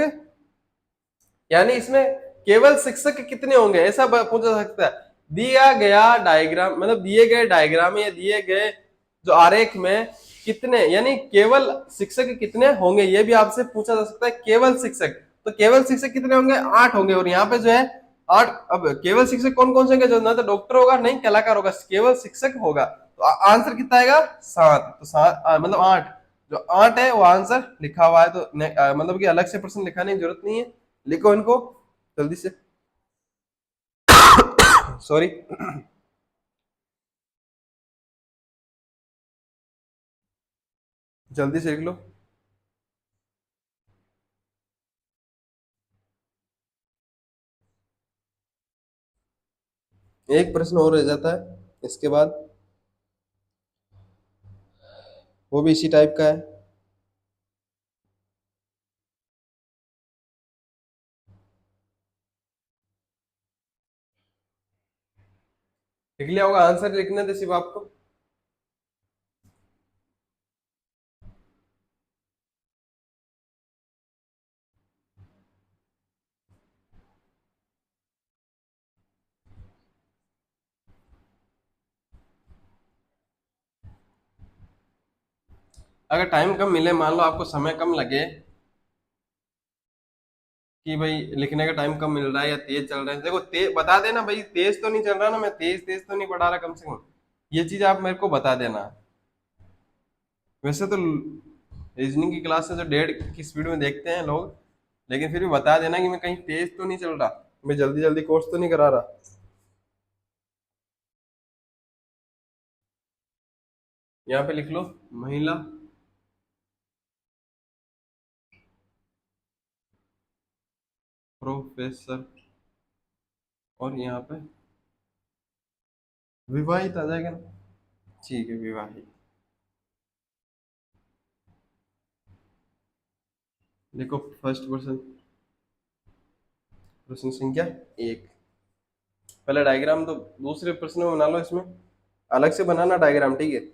यानी इसमें केवल शिक्षक कितने होंगे ऐसा पूछा सकता है। दिया गया डायग्राम मतलब दिए गए डायग्राम या दिए गए जो आरेख में कितने यानी केवल शिक्षक कितने होंगे ये भी आपसे पूछा जा सकता है। केवल शिक्षक तो केवल शिक्षक कितने होंगे 8 होंगे और यहाँ पे जो है 8। अब केवल शिक्षक कौन कौन से होंगे जो ना तो डॉक्टर होगा नहीं कलाकार होगा केवल शिक्षक होगा। तो आंसर कितना आएगा 7। तो 7 मतलब 8 जो 8 है वो आंसर लिखा हुआ है। तो मतलब कि अलग से प्रश्न लिखाने की जरूरत नहीं है, लिखो इनको जल्दी से। सॉरी। जल्दी से लिख लो। एक प्रश्न और रह जाता है इसके बाद, वो भी इसी टाइप का है। लिख लिया होगा, आंसर लिखने थे सिर्फ आपको। अगर टाइम कम मिले, मान लो आपको समय कम लगे कि भाई लिखने का टाइम कम मिल रहा है या तेज चल रहा है, देखो तेज बता देना भाई, तेज तो नहीं चल रहा ना, मैं तेज तेज तो नहीं पढ़ा रहा, कम से कम ये चीज आप मेरे को बता देना। वैसे तो रीजनिंग की क्लास से जो 1:30 की स्पीड में देखते हैं लोग, लेकिन फिर भी बता देना कि मैं कहीं तेज तो नहीं चल रहा, मैं जल्दी जल्दी कोर्स तो नहीं करा रहा। यहाँ पे लिख लो महिला प्रोफेसर, और यहाँ पे विवाहित आ जाएगा ना। ठीक है, विवाहित। देखो फर्स्ट पर्सन, प्रश्न संख्या एक। पहले डायग्राम तो दूसरे प्रश्न में बना लो, इसमें अलग से बनाना डायग्राम, ठीक है।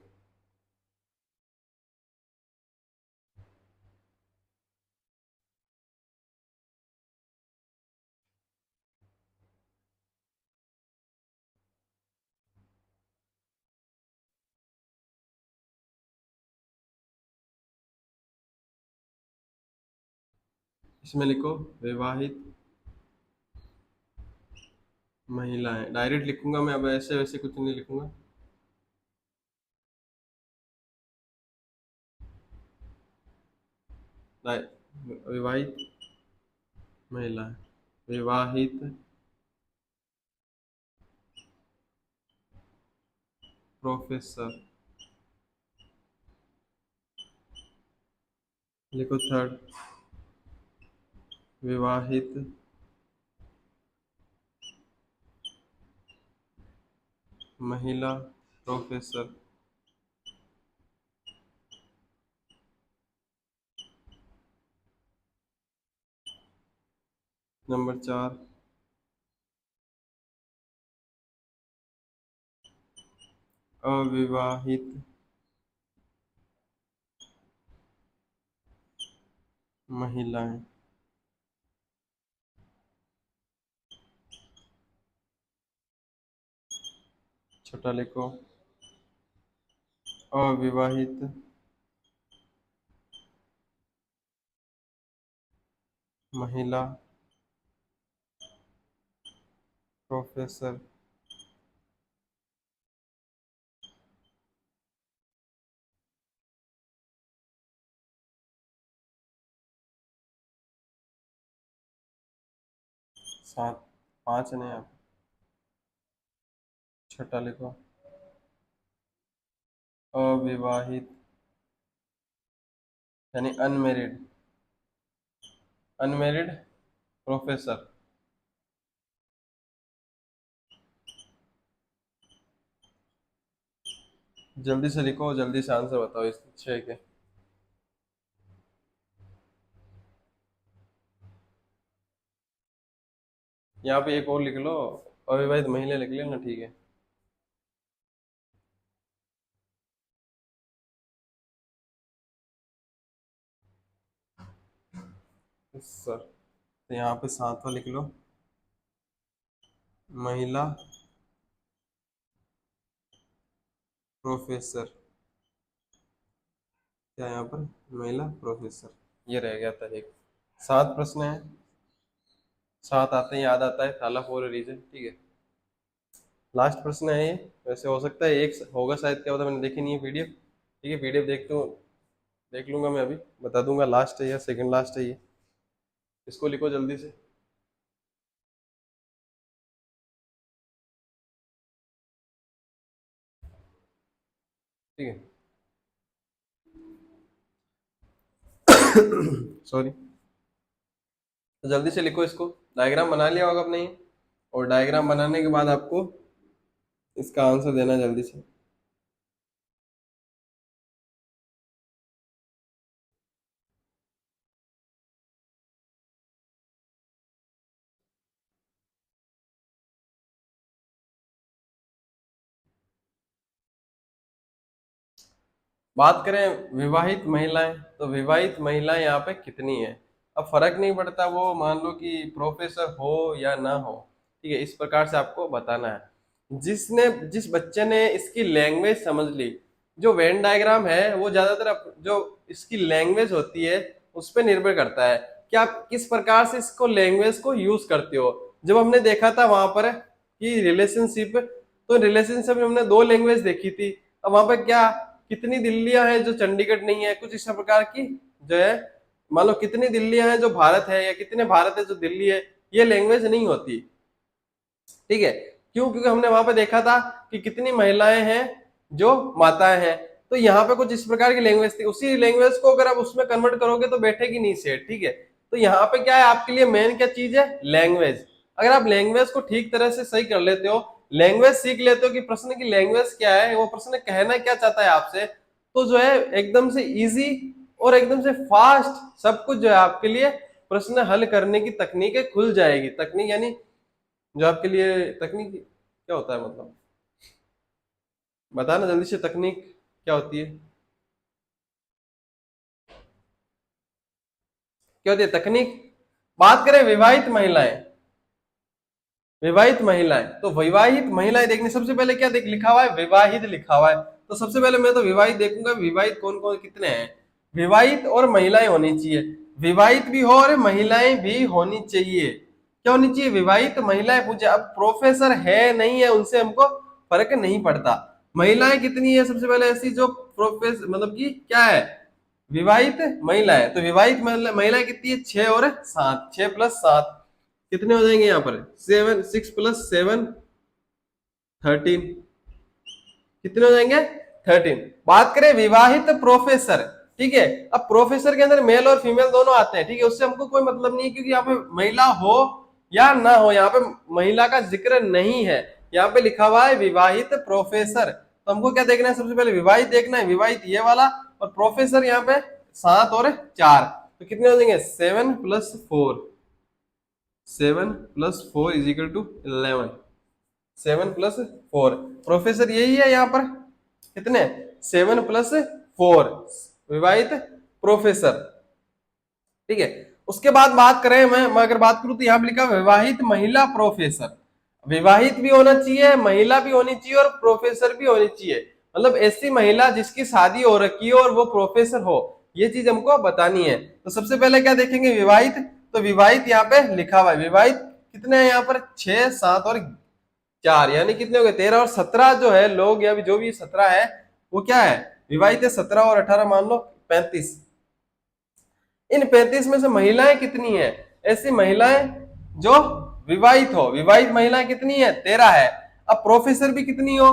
इसमें लिखो विवाहित महिलाएं, डायरेक्ट लिखूंगा मैं, अब ऐसे वैसे कुछ नहीं लिखूंगा। विवाहित महिलाएं, विवाहित प्रोफेसर। लिखो थर्ड, विवाहित महिला प्रोफेसर। नंबर चार, अविवाहित महिलाएं। छोटा लिखो अविवाहित महिला प्रोफेसर। 7, 5 नहीं आप। छठा लिखो अविवाहित, यानी अनमेरिड, अनमेरिड प्रोफेसर। जल्दी से लिखो, जल्दी से आंसर बताओ इस 6 के। यहाँ पे एक और लिख लो, अविवाहित महिला लिख लेना, ठीक है। सर, तो यहाँ पे 7वां लिख लो, महिला प्रोफेसर। क्या यहाँ पर, महिला प्रोफेसर, ये रह गया था एक। 7 प्रश्न है, 7 आते हैं याद आता है, थाला फॉर रीजन, ठीक है। लास्ट प्रश्न है ये। वैसे हो सकता है एक होगा शायद, क्या होता है, मैंने देखी नहीं है पीडीएफ, ठीक है, पीडीएफ देख लूंगा मैं, अभी बता दूंगा लास्ट है या सेकंड लास्ट है ये। इसको लिखो जल्दी से। ठीक है। सॉरी। तो जल्दी से लिखो इसको, डायग्राम बना लिया होगा आपने ये, और डायग्राम बनाने के बाद आपको इसका आंसर देना है जल्दी से। बात करें विवाहित महिलाएं, तो विवाहित महिलाएं यहाँ पे कितनी है। अब फर्क नहीं पड़ता वो मान लो कि प्रोफेसर हो या ना हो, ठीक है, इस प्रकार से आपको बताना है। जिस बच्चे ने इसकी लैंग्वेज समझ ली, जो वेन डायग्राम है वो ज्यादातर जो इसकी लैंग्वेज होती है उस पर निर्भर करता है कि आप किस प्रकार से इसको लैंग्वेज को यूज करते हो। जब हमने देखा था वहां पर कि रिलेशनशिप, तो रिलेशनशिप में हमने दो लैंग्वेज देखी थी। अब वहां पर क्या, कितनी दिल्लियां हैं जो चंडीगढ़ नहीं है, कुछ इस प्रकार की जो है, मान लो कितनी दिल्लियां हैं जो भारत है, या कितने भारत है जो दिल्ली है, ये लैंग्वेज नहीं होती, ठीक है। क्यों? क्योंकि हमने वहां पे देखा था कि कितनी महिलाएं हैं जो माताएं हैं। तो यहाँ पे कुछ इस प्रकार की लैंग्वेज थी, उसी लैंग्वेज को अगर आप उसमें कन्वर्ट करोगे तो बैठेगी नहीं सेट, ठीक है। तो यहाँ पे क्या है आपके लिए मेन क्या चीज है, लैंग्वेज। अगर आप लैंग्वेज को ठीक तरह से सही कर लेते हो, लैंग्वेज सीख लेते हो कि प्रश्न की लैंग्वेज क्या है, वो प्रश्न कहना क्या चाहता है आपसे, तो जो है एकदम से इजी और एकदम से फास्ट सब कुछ जो है आपके लिए प्रश्न हल करने की तकनीक खुल जाएगी। तकनीक यानी जो आपके लिए तकनीक क्या होता है, मतलब बताना जल्दी से, तकनीक क्या होती है, क्या होती है तकनीक। बात करें विवाहित महिलाएं, विवाहित महिलाएं, तो विवाहित महिलाएं देखने सबसे पहले क्या देख लिखा हुआ है, विवाहित लिखा हुआ है। तो सबसे पहले मैं तो विवाहित देखूंगा, विवाहित कौन कौन कितने हैं। विवाहित और महिलाएं होनी चाहिए, विवाहित भी हो और महिलाएं भी होनी चाहिए। क्या होनी चाहिए, विवाहित महिलाएं पूछे। अब प्रोफेसर है नहीं है उनसे हमको फर्क नहीं पड़ता। महिलाएं कितनी है सबसे पहले ऐसी जो प्रोफेसर मतलब कि क्या है, विवाहित महिलाएं। तो विवाहित महिलाएं कितनी है, 6 और 7, 6 + 7 कितने हो जाएंगे यहाँ पर, 7, 6 + 7 13, कितने हो जाएंगे, 13। बात करें विवाहित प्रोफेसर, ठीक है। अब प्रोफेसर के अंदर मेल और फीमेल दोनों आते हैं, ठीक है, उससे हमको कोई मतलब नहीं है, क्योंकि यहाँ पे महिला हो या ना हो, यहाँ पे महिला का जिक्र नहीं है। यहाँ पे लिखा हुआ है विवाहित प्रोफेसर, तो हमको क्या देखना है, सबसे पहले विवाहित देखना है, विवाहित ये वाला, और प्रोफेसर यहाँ पे 7 और 4, तो कितने हो जाएंगे, 7 + 4, 7 + 4 = 11, 7 + 4, प्रोफेसर यही है यहाँ पर, कितने, 7 + 4, विवाहित प्रोफेसर, ठीक है। उसके बाद बात करें, मैं अगर बात करूं तो यहाँ पे लिखा विवाहित महिला प्रोफेसर। विवाहित भी होना चाहिए, महिला भी होनी चाहिए और प्रोफेसर भी होनी चाहिए, मतलब ऐसी महिला जिसकी शादी हो रखी हो और वो प्रोफेसर हो, ये चीज हमको बतानी है। तो सबसे पहले क्या देखेंगे, विवाहित। तो विवाहित यहाँ पे लिखा हुआ है, विवाहित कितने हैं यहाँ पर, 6, 7 और 4, यानी कितने हो गए, 13 और 17 जो है लोग, या जो भी 17 है वो क्या है, विवाहित है। 17 और 18 मान लो 35। इन 35 में से महिलाएं कितनी है, ऐसी महिलाएं जो विवाहित हो, विवाहित महिलाएं कितनी है, 13 है। अब प्रोफेसर भी कितनी हो,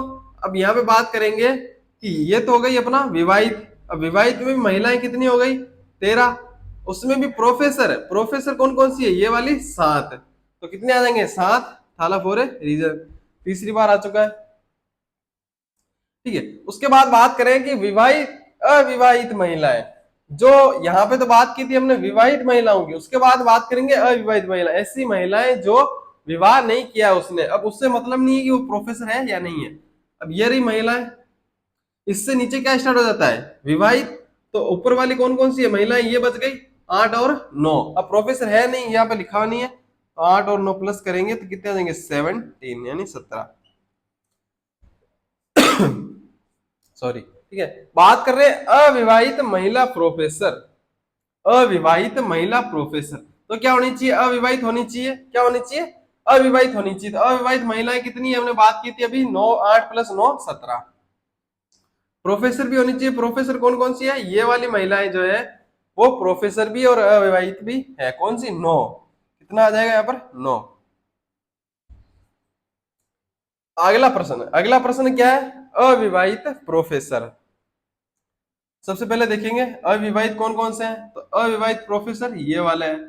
अब यहाँ पे बात करेंगे कि ये तो हो गई अपना विवाहित, अब विवाहित में भी महिलाएं कितनी हो गई, 13, उसमें भी प्रोफेसर, प्रोफेसर कौन कौन सी है, ये वाली 7, तो कितने आ जाएंगे, 7 थाला 4 है रीजन, तीसरी बार आ चुका है, ठीक है। उसके बाद बात करें कि विवाहित अविवाहित महिलाएं, जो यहाँ पे तो बात की थी हमने विवाहित महिलाओं की, उसके बाद बात करेंगे अविवाहित महिला, ऐसी महिलाएं जो विवाह नहीं किया उसने। अब उससे मतलब नहीं है कि वो प्रोफेसर है या नहीं है। अब ये रही महिलाएं, इससे नीचे क्या स्टार्ट हो जाता है, विवाहित। तो ऊपर वाली कौन कौन सी है महिलाएं, ये बच गई 8 और 9। अब प्रोफेसर है नहीं, यहाँ पे लिखा नहीं है, तो 8 और 9 प्लस करेंगे तो कितने आ जाएंगे, 17 यानी 17, सॉरी, ठीक है। बात कर रहे हैं अविवाहित महिला प्रोफेसर, अविवाहित महिला प्रोफेसर, तो क्या होनी चाहिए, अविवाहित होनी चाहिए, क्या होनी चाहिए, अविवाहित होनी चाहिए। तो अविवाहित महिलाएं कितनी है, हमने बात की थी अभी, 9, 8 + 9 17। प्रोफेसर भी होनी चाहिए, प्रोफेसर कौन कौन सी है, ये वाली महिलाएं जो है वो प्रोफेसर भी और अविवाहित भी है, कौन सी, 9, कितना आ जाएगा यहाँ पर, 9। अगला प्रश्न क्या है, अविवाहित प्रोफेसर, सबसे पहले देखेंगे अविवाहित कौन कौन से हैं। तो अविवाहित प्रोफेसर ये वाले हैं,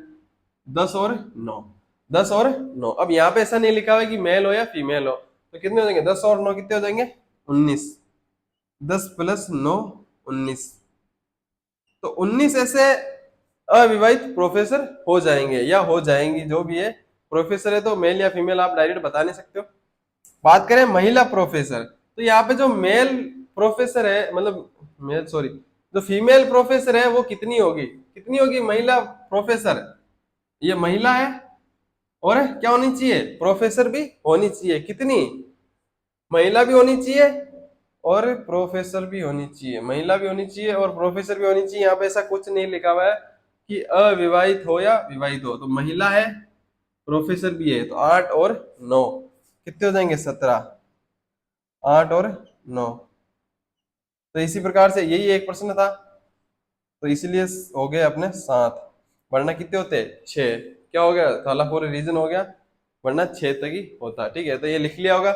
10 और 9। 10 और 9। अब यहाँ पे ऐसा नहीं लिखा हुआ है कि मेल हो या फीमेल हो, तो कितने हो जाएंगे 10 और 9 कितने हो जाएंगे 19। 10 + 9 19। तो 19 ऐसे अविवाहित प्रोफेसर हो जाएंगे या हो जाएंगी, जो भी है। प्रोफेसर है तो मेल या फीमेल आप डायरेक्ट बता नहीं सकते हो। बात करें महिला प्रोफेसर, तो यहाँ पे जो मेल प्रोफेसर है, मतलब मेल सॉरी, जो फीमेल प्रोफेसर है वो कितनी होगी महिला प्रोफेसर। ये महिला है, और क्या होनी चाहिए प्रोफेसर भी होनी चाहिए। कितनी, महिला भी होनी चाहिए और प्रोफेसर भी होनी चाहिए। महिला भी होनी चाहिए और प्रोफेसर भी होनी चाहिए। यहाँ पे ऐसा कुछ नहीं लिखा हुआ है कि अविवाहित हो या विवाहित हो। तो महिला है, प्रोफेसर भी है, तो 8 और 9 कितने हो जाएंगे 17। 8 और 9। तो इसी प्रकार से यही एक प्रश्न था, तो इसीलिए हो गए अपने 7। वरना कितने होते 6। क्या हो गया, थाला पूरे रीजन हो गया, वरना 6 तक ही होता। ठीक है, तो ये लिख लिया होगा।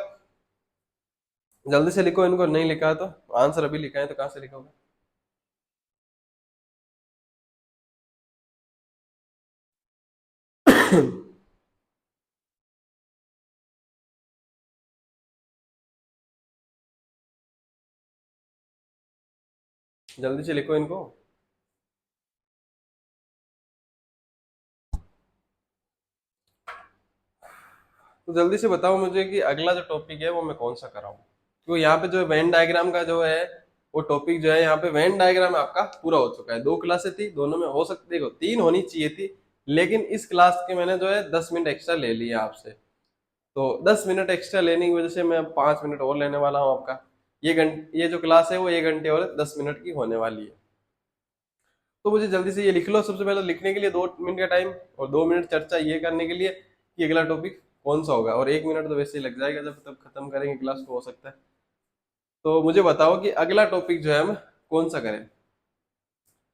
जल्दी से लिखो, इनको नहीं लिखा है तो आंसर अभी लिखा है तो कहाँ से लिखोगे। जल्दी से लिखो इनको। तो जल्दी से बताओ मुझे कि अगला जो टॉपिक है वो मैं कौन सा कराऊं। तो यहाँ पे जो वेन डायग्राम का जो है वो टॉपिक जो है, यहाँ पे वेन डायग्राम आपका पूरा हो चुका है। 2 क्लासें थी, दोनों में हो सकती है 3 होनी चाहिए थी, लेकिन इस क्लास के मैंने जो है 10 मिनट एक्स्ट्रा ले लिया आपसे। तो 10 मिनट एक्स्ट्रा लेने की वजह से मैं अब 5 मिनट और लेने वाला हूँ आपका। ये जो क्लास है वो 1 घंटे और 10 मिनट की होने वाली है। तो मुझे जल्दी से ये लिख लो। सबसे पहले लिखने के लिए 2 मिनट का टाइम, और 2 मिनट चर्चा ये करने के लिए कि अगला टॉपिक कौन सा होगा। और 1 मिनट तो वैसे ही लग जाएगा, जब तक खत्म करेंगे क्लास को हो सकता है। तो मुझे बताओ कि अगला टॉपिक जो है हम कौन सा करें।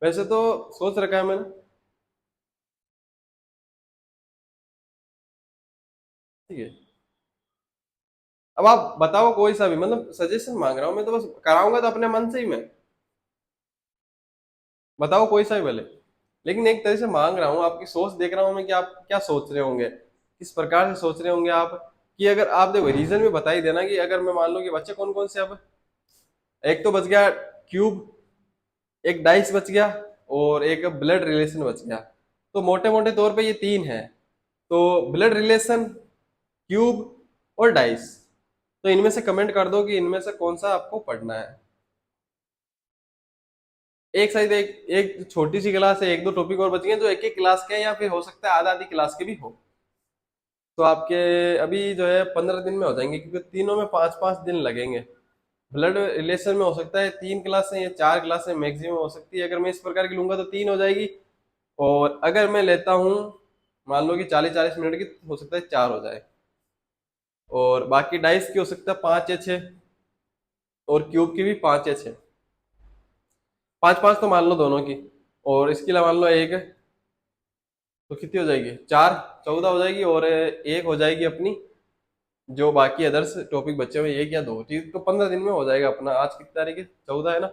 वैसे तो सोच रखा है मैंने। ठीक है, अब आप बताओ कोई सा भी, मतलब सजेशन मांग रहा हूँ मैं, तो बस कराऊंगा तो अपने मन से ही मैं। बताओ कोई सा भी भले, लेकिन एक तरह से मांग रहा हूँ, आपकी सोच देख रहा हूँ मैं कि आप क्या सोच रहे होंगे, किस प्रकार से सोच रहे होंगे आप। कि अगर आप देखो रीजन में बता ही देना कि अगर मैं मान लो कि बच्चे कौन कौन से अब, एक तो बच गया क्यूब, एक डाइस बच गया, और एक ब्लड रिलेशन बच गया। तो मोटे मोटे तौर पे ये 3 है। तो ब्लड रिलेशन, क्यूब और डाइस। तो इनमें से कमेंट कर दो कि इनमें से कौन सा आपको पढ़ना है। एक शायद एक एक छोटी सी क्लास है, 1 2 टॉपिक और बच गए जो एक एक क्लास के हैं, या फिर हो सकता है आधा आधी क्लास के भी हो। तो आपके अभी जो है 15 दिन में हो जाएंगे, क्योंकि तीनों में 5 5 दिन लगेंगे। ब्लड रिलेशन में हो सकता है 3 क्लासें या 4 क्लासें मैक्सिमम हो सकती है। अगर मैं इस प्रकार की लूंगा तो 3 हो जाएगी। और अगर मैं लेता हूँ मान लो कि 40 40 मिनट की, तो हो सकता है 4 हो जाए। और बाकी डाइस की हो सकता है 5 या 6, और क्यूब की भी 5 या 6। 5 5 तो मान लो दोनों की, और इसके अलावा मान लो एक, तो कितनी हो जाएगी 4, 14 हो जाएगी। और एक हो जाएगी अपनी, जो बाकी अदर्स टॉपिक बचे हुए 1 या 2 चीज, तो 15 दिन में हो जाएगा अपना। आज कितनी तारीख है, 14 है ना।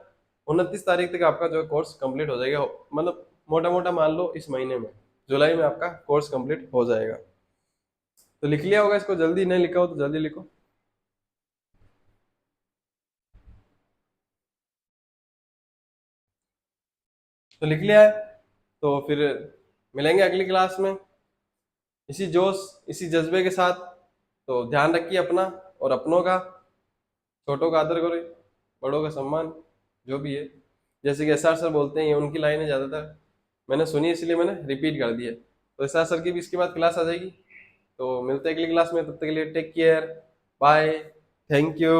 29 तारीख तक आपका जो कोर्स कंप्लीट हो जाएगा, मतलब मोटा मोटा मान लो इस महीने में, जुलाई में आपका कोर्स कंप्लीट हो जाएगा। तो लिख लिया होगा इसको, जल्दी नहीं लिखा हो तो जल्दी लिखो। तो लिख लिया है, तो फिर मिलेंगे अगली क्लास में इसी जोश, इसी जज्बे के साथ। तो ध्यान रखिए अपना और अपनों का। छोटों का आदर करें, बड़ों का सम्मान, जो भी है। जैसे कि एसआर सर बोलते हैं, ये उनकी लाइन है ज़्यादातर, मैंने सुनी इसलिए मैंने रिपीट कर दिया। तो एसआर सर की भी इसके बाद क्लास आ जाएगी। तो मिलते हैं अगली क्लास में, तब तक के लिए take care, bye, thank you.